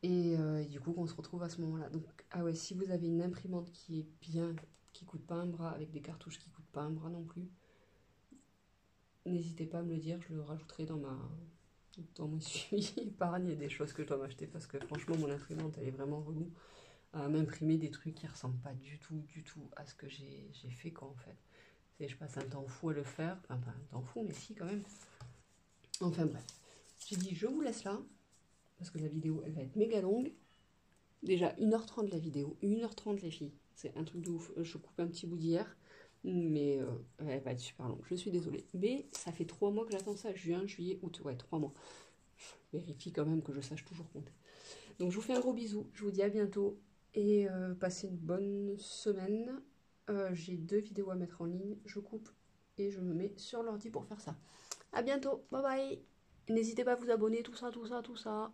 A: Et du coup, on se retrouve à ce moment-là. Donc, ah ouais, si vous avez une imprimante qui est bien, qui coûte pas un bras, avec des cartouches qui coûtent pas un bras non plus, n'hésitez pas à me le dire, je le rajouterai dans mon suivi épargne et des choses que je dois m'acheter parce que franchement, mon imprimante, elle est vraiment relou à m'imprimer des trucs qui ressemblent pas du tout à ce que j'ai fait quoi en fait. Et je passe un temps fou à le faire, enfin pas un temps fou, mais si quand même. Enfin bref, j'ai dit je vous laisse là, parce que la vidéo elle va être méga longue. Déjà 1h30 la vidéo, 1h30 les filles, c'est un truc de ouf. Je coupe un petit bout d'hier, mais elle va être super longue, je suis désolée. Mais ça fait 3 mois que j'attends ça, juin, juillet, août, ouais 3 mois. Je vérifie quand même que je sache toujours compter. Donc je vous fais un gros bisou, je vous dis à bientôt et passez une bonne semaine. J'ai 2 vidéos à mettre en ligne, je coupe et je me mets sur l'ordi pour faire ça. À bientôt, bye bye. N'hésitez pas à vous abonner, tout ça, tout ça, tout ça.